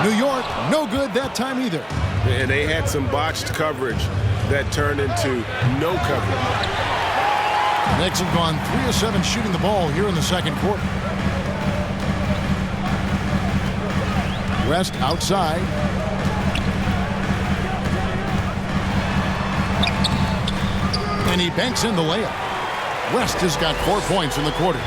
New York, no good that time either. And they had some botched coverage that turned into no coverage. The Knicks have gone 3 of 7 shooting the ball here in the second quarter. West outside. And he banks in the layup. West has got 4 points in the quarter.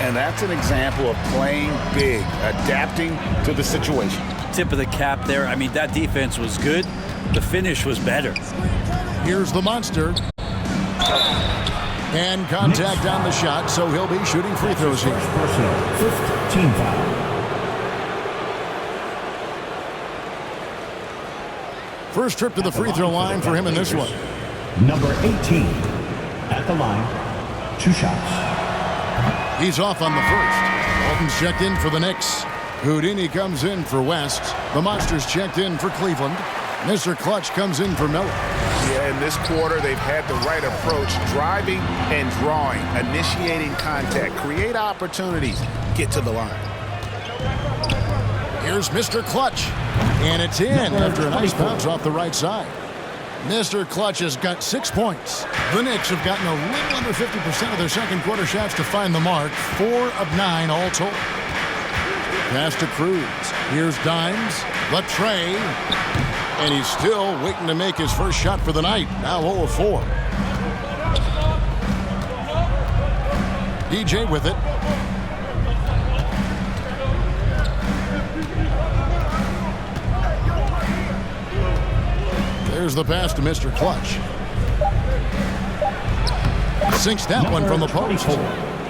And that's an example of playing big, adapting to the situation. Tip of the cap there. I mean, that defense was good. The finish was better. Here's the monster. And contact on the shot, so he'll be shooting free throws here. First team foul. First trip to the free throw line for him in this one. Number 18 at the line. 2 shots. He's off on the first. Walton's checked in for the Knicks. Houdini comes in for West. The Monsters checked in for Cleveland. Mr. Clutch comes in for Miller. Yeah, in this quarter, they've had the right approach, driving and drawing, initiating contact, create opportunities, get to the line. Here's Mr. Clutch, and it's in after a nice bounce off the right side. Mr. Clutch has got 6 points. The Knicks have gotten a little under 50% of their second quarter shots to find the mark, 4 of 9 all told. Pass to Cruz. Here's Dimes, the tray, and he's still waiting to make his first shot for the night. Now 0 of 4. DJ with it. There's the pass to Mr. Clutch. Sinks that one from the post.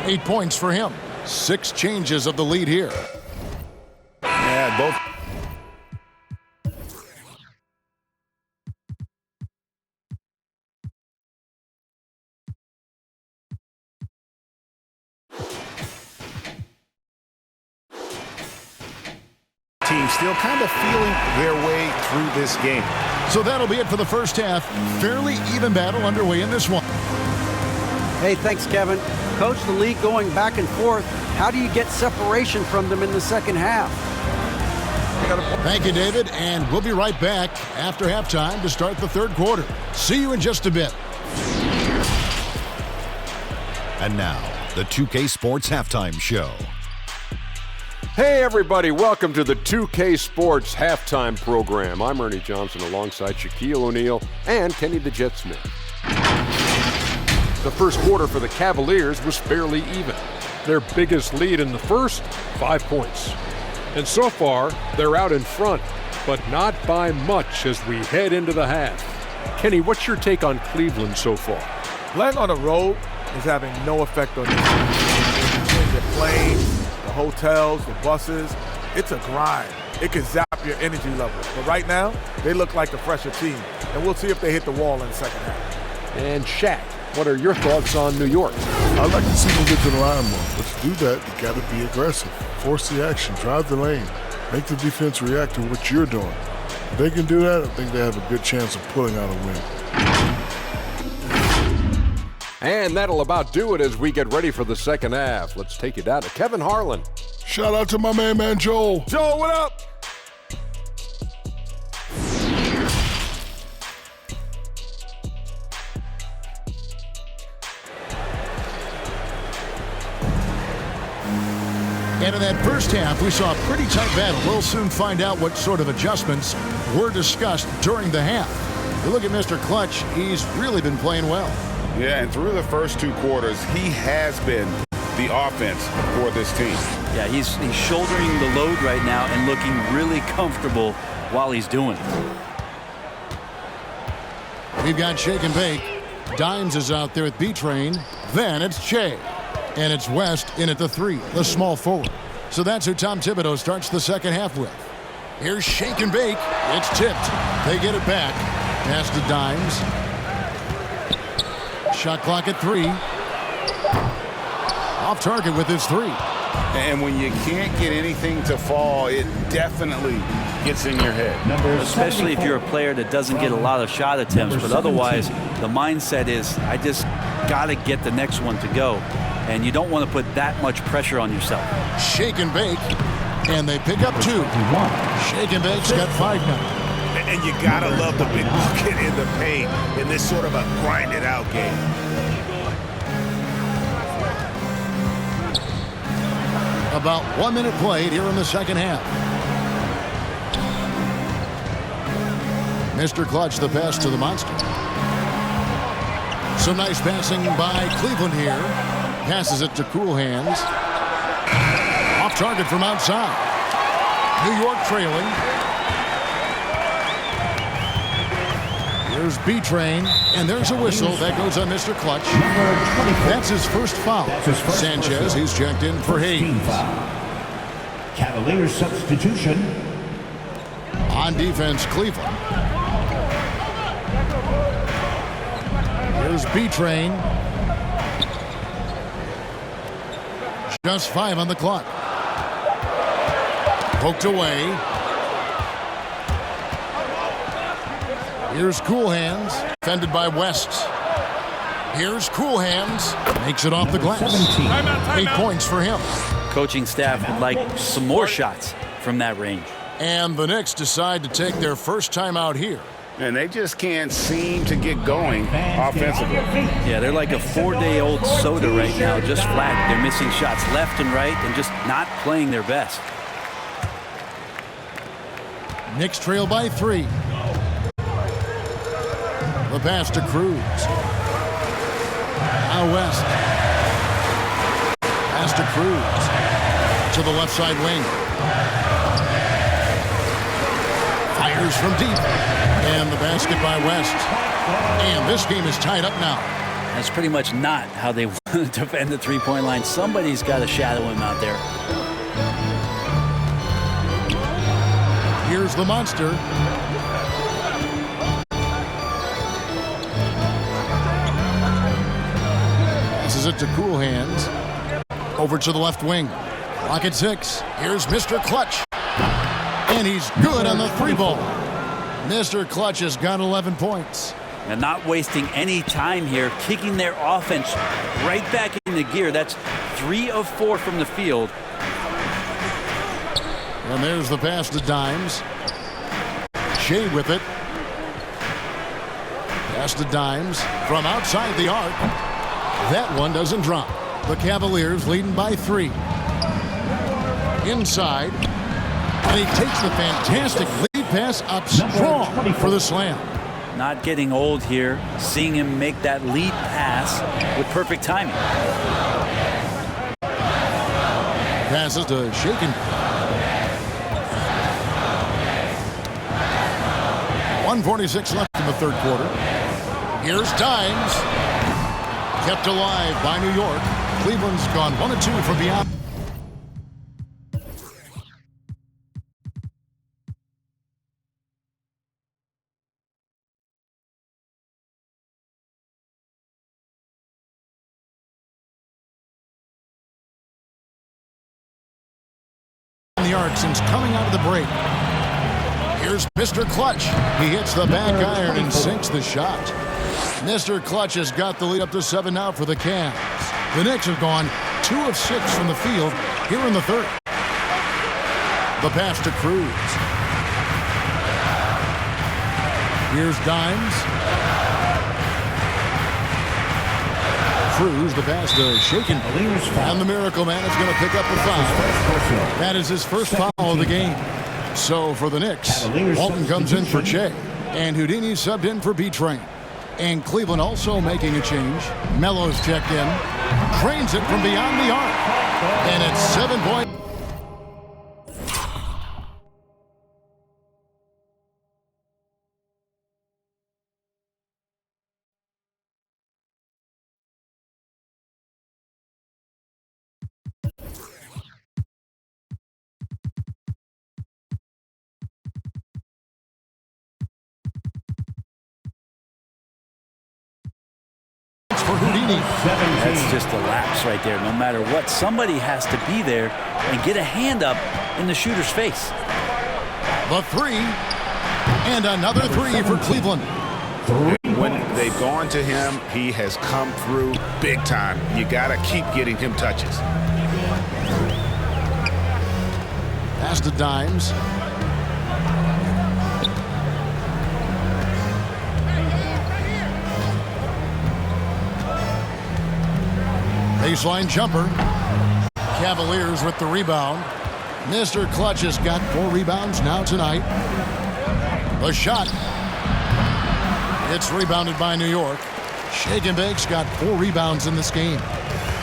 8 points for him. 6 changes of the lead here. Yeah, both. Team still kind of feeling their way through this game. So that'll be it for the first half. Fairly even battle underway in this one. Hey, thanks, Kevin. Coach, the league going back and forth. How do you get separation from them in the second half? Thank you, David, and we'll be right back after halftime to start the third quarter. See you in just a bit. And now, the 2K Sports Halftime Show. Hey everybody, welcome to the 2K Sports Halftime Program. I'm Ernie Johnson alongside Shaquille O'Neal and Kenny the Jet Smith. The first quarter for the Cavaliers was fairly even. Their biggest lead in the first, 5 points. And so far, they're out in front, but not by much as we head into the half. Kenny, what's your take on Cleveland so far? Playing on the road is having no effect on this team. Between the planes, the hotels, the buses, it's a grind. It can zap your energy level. But right now, they look like the fresher team. And we'll see if they hit the wall in the second half. And Shaq, what are your thoughts on New York? I'd like to see them get to the line more. But to do that, you got to be aggressive. Force the action, drive the lane, make the defense react to what you're doing. If they can do that, I think they have a good chance of pulling out a win. And that'll about do it as we get ready for the second half. Let's take you down to Kevin Harlan. Shout out to my main man, Joel. Joel, what up? And in that first half, we saw a pretty tight battle. We'll soon find out what sort of adjustments were discussed during the half. You look at Mr. Clutch, he's really been playing well. Yeah, and through the first 2 quarters, he has been the offense for this team. Yeah, he's shouldering the load right now and looking really comfortable while he's doing it. We've got Shake and Bake. Dimes is out there at B-Train. Then it's Che. And it's West in at the 3, the small forward. So that's who Tom Thibodeau starts the second half with. Here's Shake and Bake. It's tipped. They get it back. Pass to Dimes. Shot clock at 3. Off target with his 3. And when you can't get anything to fall, it definitely gets in your head. Especially if you're a player that doesn't get a lot of shot attempts, but otherwise the mindset is, I just got to get the next one to go. And you don't want to put that much pressure on yourself. Shake and Bake, and they pick up 2. Shake and Bake's got 5 now. And you gotta love the big bucket in the paint in this sort of a grinded out game. About 1 minute played here in the second half. Mr. Clutch, the pass to the monster. Some nice passing by Cleveland here. Passes it to Cool Hands. target from outside. New York trailing. There's B-Train, and there's a whistle. That goes on Mr. Clutch. That's his first foul. Sanchez, he's checked in for Hayes. Cavaliers substitution. On defense, Cleveland. Here's B-Train. Just 5 on the clock. Poked away. Here's Cool Hands, defended by West. Here's Cool Hands, makes it off the glass. 8 points for him. Coaching staff would like some more shots from that range. And the Knicks decide to take their first time out here. And they just can't seem to get going offensively. Yeah, they're like a 4-day-old soda right now, just flat. They're missing shots left and right and just not playing their best. Knicks trail by 3. The pass to Cruz. Now West. Pass to Cruz. To the left side wing. Fires from deep. And the basket by West. And this game is tied up now. That's pretty much not how they want to defend the three-point line. Somebody's got to shadow him out there. Here's the monster. Passes it to Cool Hands. Over to the left wing. Clock at 6. Here's Mr. Clutch. And he's good on the 3-ball. Mr. Clutch has got 11 points. And not wasting any time here, kicking their offense right back into gear. That's 3 of 4 from the field. And there's the pass to Dimes. Shea with it. Pass to Dimes from outside the arc. That one doesn't drop. The Cavaliers leading by 3. Inside. And he takes the fantastic lead pass up strong for the slam. Not getting old here. Seeing him make that lead pass with perfect timing. Passes to Shaken. 1:46 left in the third quarter. Here's Dimes. Kept alive by New York. Cleveland's gone 1 of 2 from beyond. The arc since coming out of the break. Here's Mr. Clutch. He hits the back iron and sinks the shot. Mr. Clutch has got the lead up to 7 now for the Cavs. The Knicks have gone 2 of 6 from the field here in the third. The pass to Cruz. Here's Dimes. Cruz, the pass to Shaken. And the Miracle Man is going to pick up the foul. That is his first foul of the game. So for the Knicks, Walton comes in for Che. And Houdini subbed in for B-Train. And Cleveland also making a change. Melo's checked in. Drains it from beyond the arc. And it's 7 points. For Houdini. That's just a lapse right there. No matter what, somebody has to be there and get a hand up in the shooter's face. The 3. And another 3 for Cleveland. When they've gone to him, he has come through big time. You got to keep getting him touches. Pass to Dimes. Baseline jumper. Cavaliers with the rebound. Mr. Clutch has got 4 rebounds now tonight. The shot. It's rebounded by New York. Shake and Bake's got 4 rebounds in this game.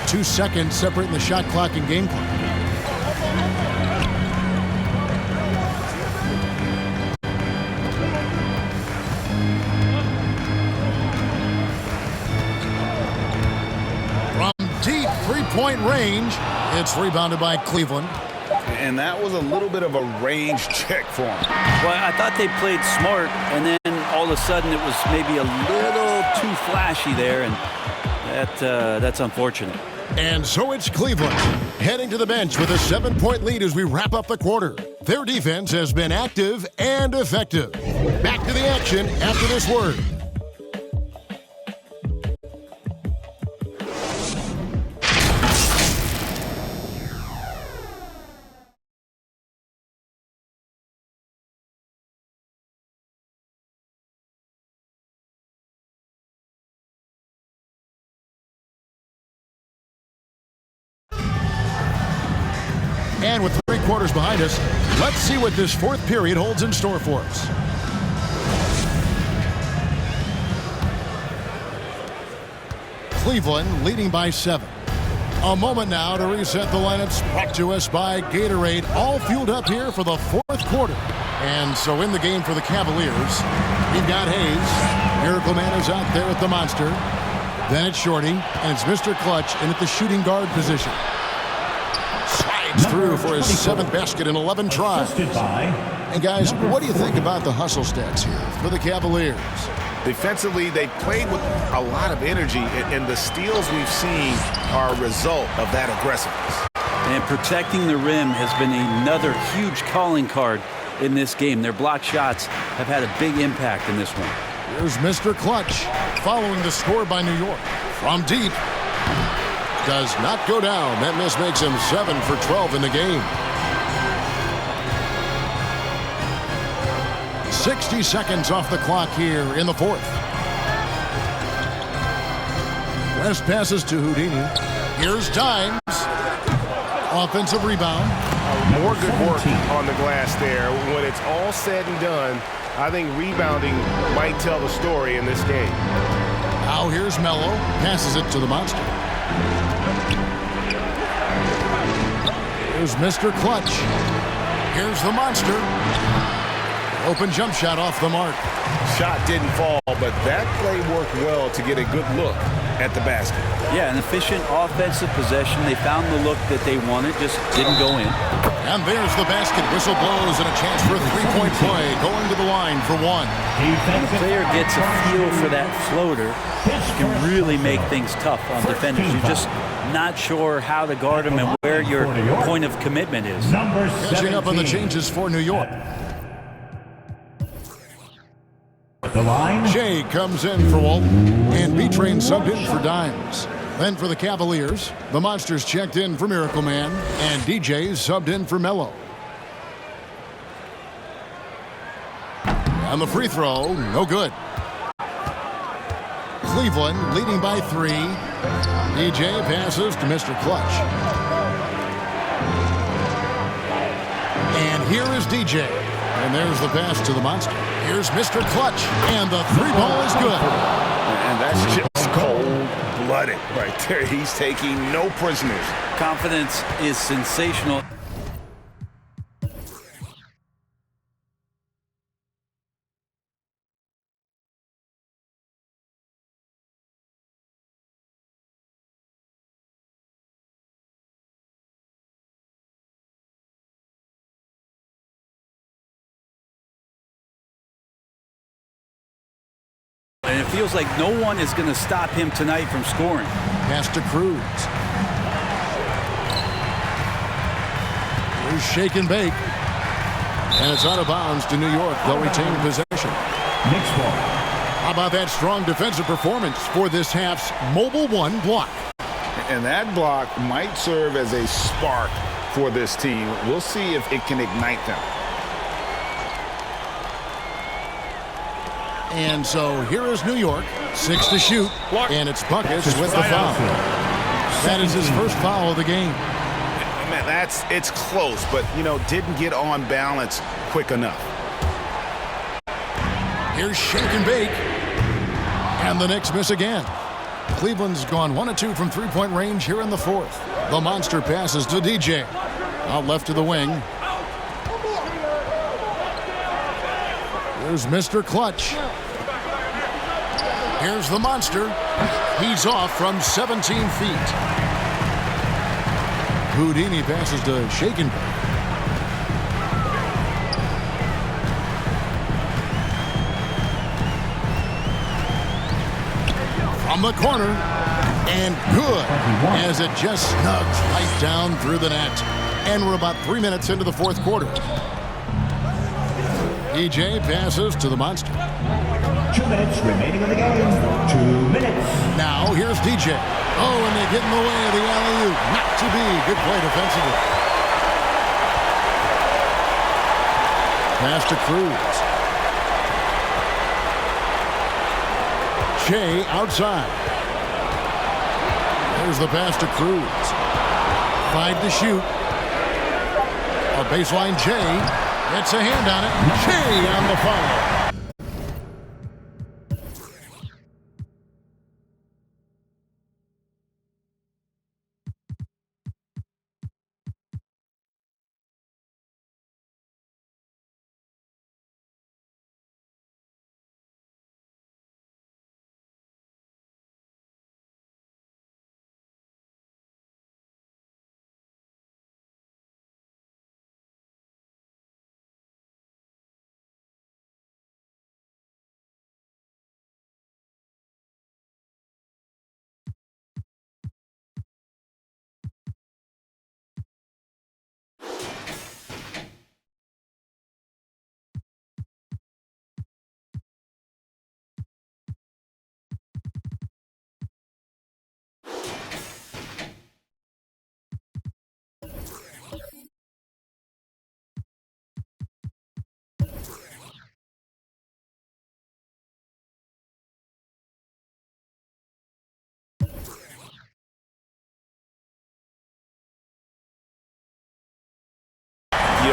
2 seconds separating the shot clock and game clock. three-point range. It's rebounded by Cleveland. And that was a little bit of a range check for him. Well, I thought they played smart, and then all of a sudden it was maybe a little too flashy there, and that's unfortunate. And so it's Cleveland heading to the bench with a 7-point lead as we wrap up the quarter. Their defense has been active and effective. Back to the action after this word. And with 3 quarters behind us, let's see what this fourth period holds in store for us. Cleveland leading by 7. A moment now to reset the lineups, brought to us by Gatorade, all fueled up here for the fourth quarter. And so in the game for the Cavaliers, we've got Hayes. Miracle Man is out there at the monster. Then it's Shorty, and it's Mr. Clutch in at the shooting guard position. Through for his 7th basket in 11 tries. And guys, what do you think about the hustle stats here for the Cavaliers? Defensively, they played with a lot of energy, and the steals we've seen are a result of that aggressiveness. And protecting the rim has been another huge calling card in this game. Their block shots have had a big impact in this one. Here's Mr. Clutch following the score by New York. From deep. Does not go down. That miss makes him 7 for 12 in the game. 60 seconds off the clock here in the fourth. West passes to Houdini. Here's Dimes. Offensive rebound. More good work on the glass there. When it's all said and done, I think rebounding might tell the story in this game. Now here's Melo. Passes it to the monster. Here's Mr. Clutch. Here's the monster. Open jump shot off the mark. Shot didn't fall, but that play worked well to get a good look at the basket. Yeah, an efficient offensive possession. They found the look that they wanted, just didn't go in. And there's the basket. Whistle blows and a chance for a 3-point play. Going to the line for 1. When the player gets a feel for that floater, it can really make things tough on defenders. You're just not sure how to guard them and where your point of commitment is. Catching up on the changes for New York. The line. Jay comes in for Walton, and B-Train subbed in for Dimes. Then for the Cavaliers, the Monsters checked in for Miracle Man, and DJ subbed in for Melo. And the free throw, no good. Cleveland leading by 3. DJ passes to Mr. Clutch. And here is DJ. And there's the pass to the monster. Here's Mr. Clutch. And the 3-ball is good. And that's just cold-blooded right there. He's taking no prisoners. Confidence is sensational. And it feels like no one is going to stop him tonight from scoring. Pass to Cruz. Here's shake and bake. And it's out of bounds to New York. They'll retain possession. Next ball. How about that strong defensive performance for this half's Mobile One block? And that block might serve as a spark for this team. We'll see if it can ignite them. And so here is New York, 6 to shoot, and it's Buckets with the foul. That is his first foul of the game. Man, it's close, but, didn't get on balance quick enough. Here's shake and bake, and the Knicks miss again. Cleveland's gone 1 of 2 from 3-point range here in the fourth. The monster passes to DJ. Out left to the wing. Here's Mr. Clutch. Here's the monster. He's off from 17 feet. Houdini passes to Shaken. From the corner, and good, as it just snugs right down through the net. And we're about 3 minutes into the fourth quarter. EJ passes to the monster. 2 minutes remaining in the game. 2 minutes. Now here's DJ. Oh, and they get in the way of the alley-oop. Not to be. Good play defensively. Pass to Cruz. Shea outside. There's the pass to Cruz. 5 to shoot. A baseline Jay. Gets a hand on it. Shea on the foul.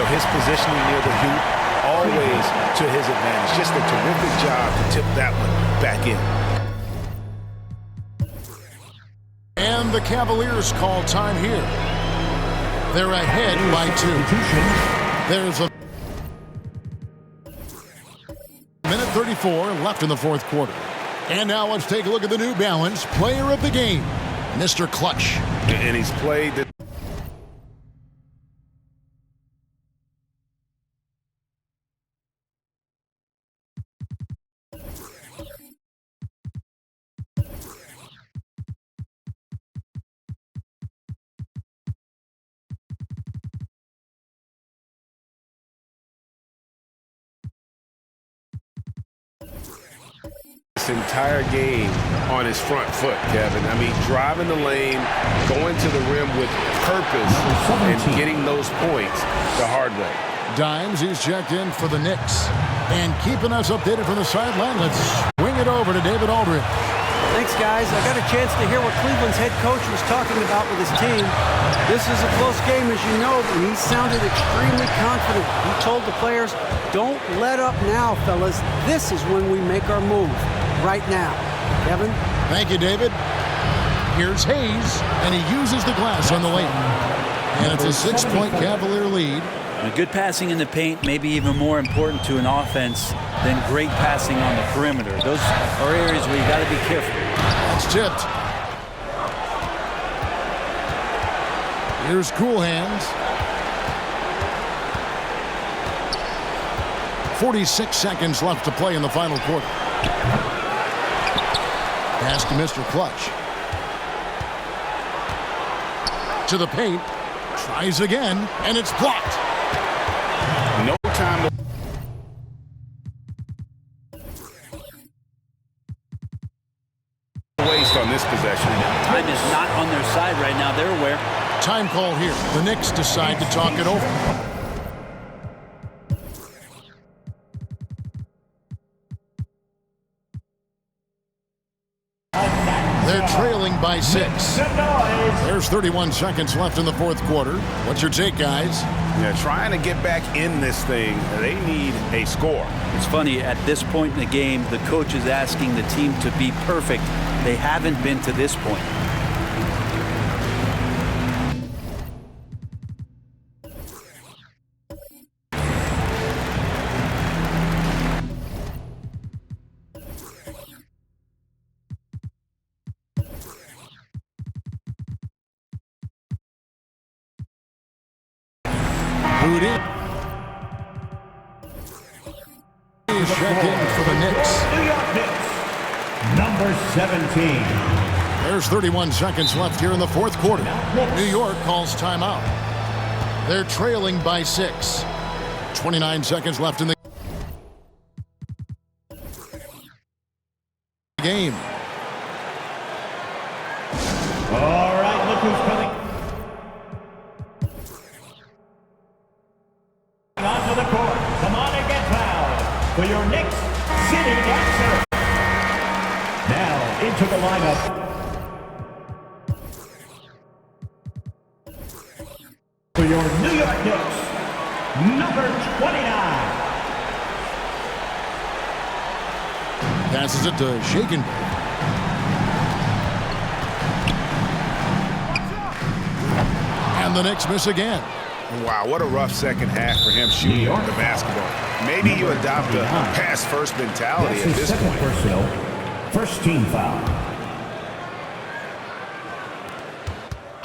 His positioning near the hoop, always to his advantage. Just a terrific job to tip that one back in. And the Cavaliers call time here. They're ahead by 2. There's a minute 34 left in the fourth quarter. And now let's take a look at the New Balance player of the game, Mr. Clutch. And he's played the this entire game on his front foot, Kevin. I mean, driving the lane, going to the rim with purpose, and getting those points the hard way. Dimes, he's checked in for the Knicks. And keeping us updated from the sideline, let's swing it over to David Aldridge. Thanks, guys. I got a chance to hear what Cleveland's head coach was talking about with his team. This is a close game, as you know, and he sounded extremely confident. He told the players, don't let up now, fellas. This is when we make our move. Right now. Kevin? Thank you, David. Here's Hayes, and he uses the glass on the lane. And it's a 6-point Cavalier lead. And good passing in the paint may be even more important to an offense than great passing on the perimeter. Those are areas where you got to be careful. That's tipped. Here's Cool Hands. 46 seconds left to play in the final quarter. Pass to Mr. Clutch. To the paint. Tries again, and it's blocked. No time to waste on this possession. Time is not on their side right now. They're aware. Time call here. The Knicks decide to talk it over. They're trailing by 6. There's 31 seconds left in the fourth quarter. What's your take, guys? Yeah, trying to get back in this thing, they need a score. It's funny, at this point in the game, the coach is asking the team to be perfect. They haven't been to this point. Booty. He's checked in for the Knicks. New York Knicks, number 17. There's 31 seconds left here in the fourth quarter. New York calls timeout. They're trailing by 6. 29 seconds left in the game. All right, look who's coming. Onto the court. Come on and get fouled for your Knicks City dancer. Now into the lineup. For your New York Knicks, number 29. Passes it to Shaken. And the Knicks miss again. Wow, what a rough second half for him shooting the basketball. Maybe you adopt a pass-first mentality at this point. Personal, first team foul.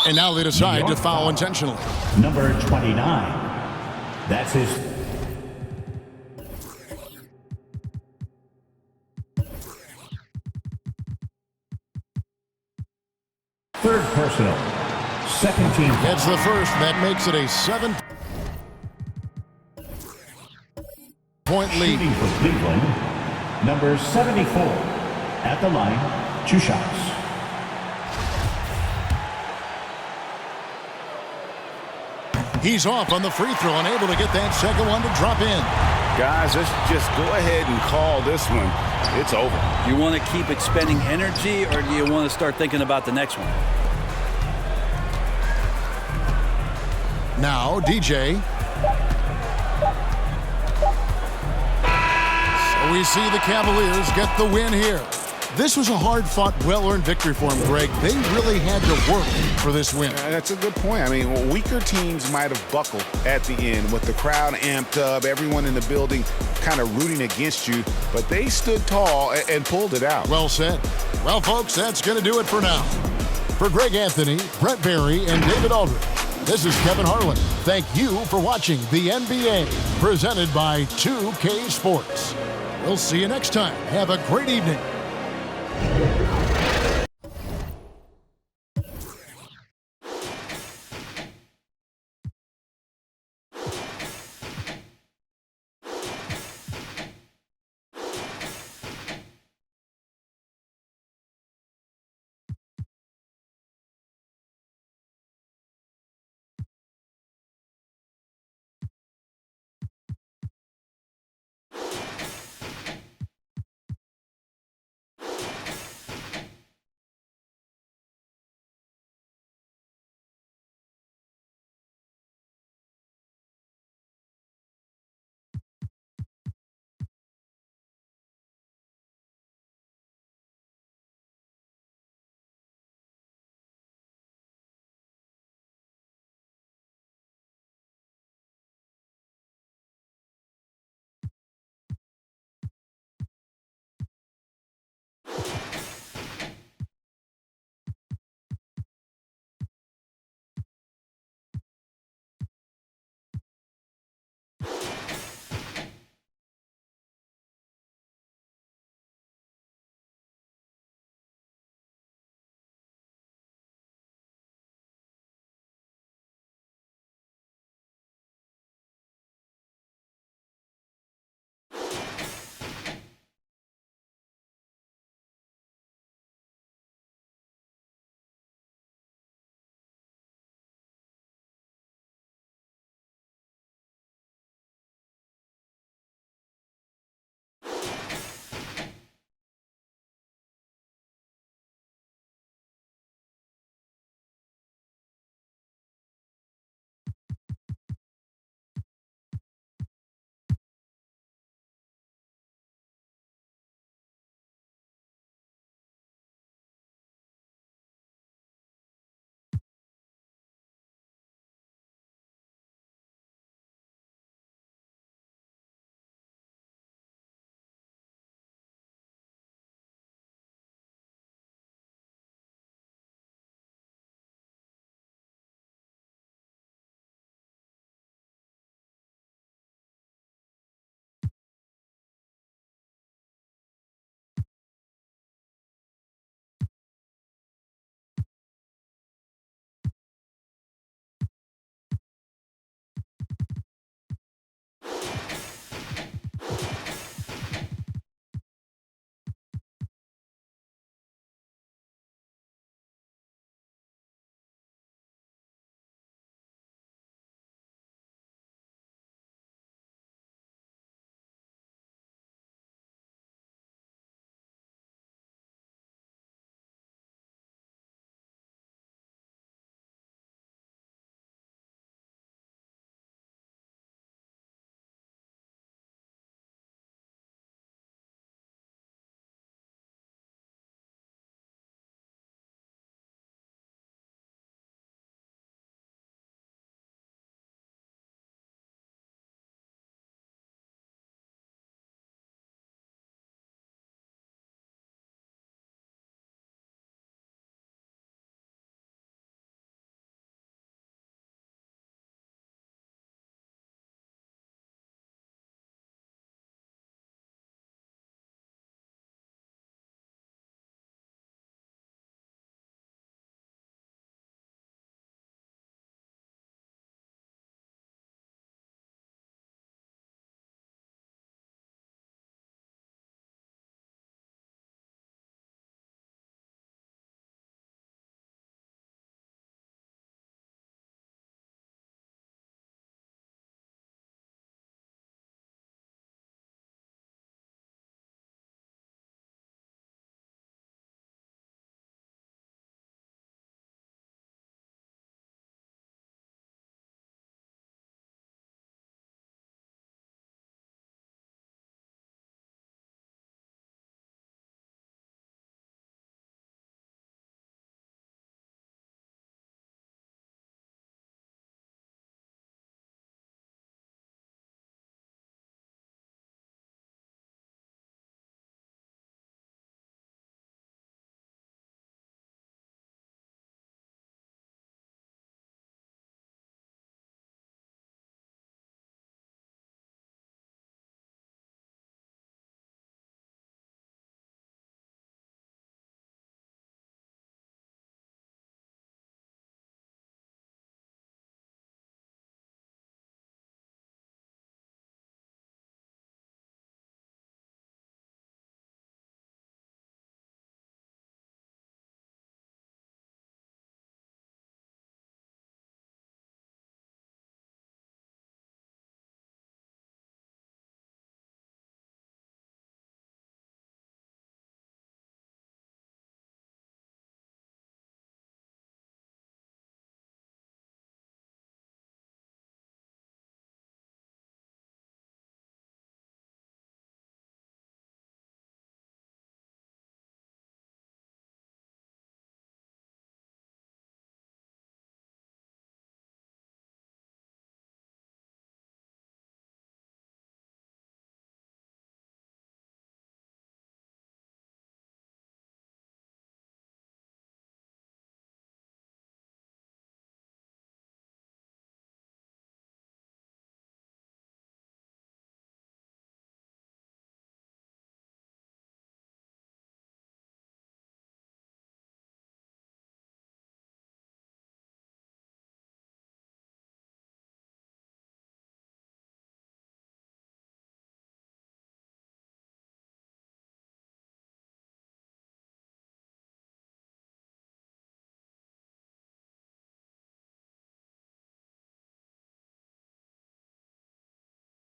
And now they decide to foul intentionally. Number 29. That's his third personal. Second team. Gets the first. That makes it a 7-point lead. Shooting for Cleveland, number 74. At the line, 2 shots. He's off on the free throw, unable to get that second one to drop in. Guys, let's just go ahead and call this one. It's over. You want to keep expending energy, or do you want to start thinking about the next one? Now, DJ. So we see the Cavaliers get the win here. This was a hard-fought, well-earned victory for them, Greg. They really had to work for this win. That's a good point. I mean, weaker teams might have buckled at the end with the crowd amped up, everyone in the building kind of rooting against you, but they stood tall and pulled it out. Well said. Well, folks, that's going to do it for now. For Greg Anthony, Brett Barry, and David Aldridge, this is Kevin Harlan. Thank you for watching the NBA, presented by 2K Sports. We'll see you next time. Have a great evening.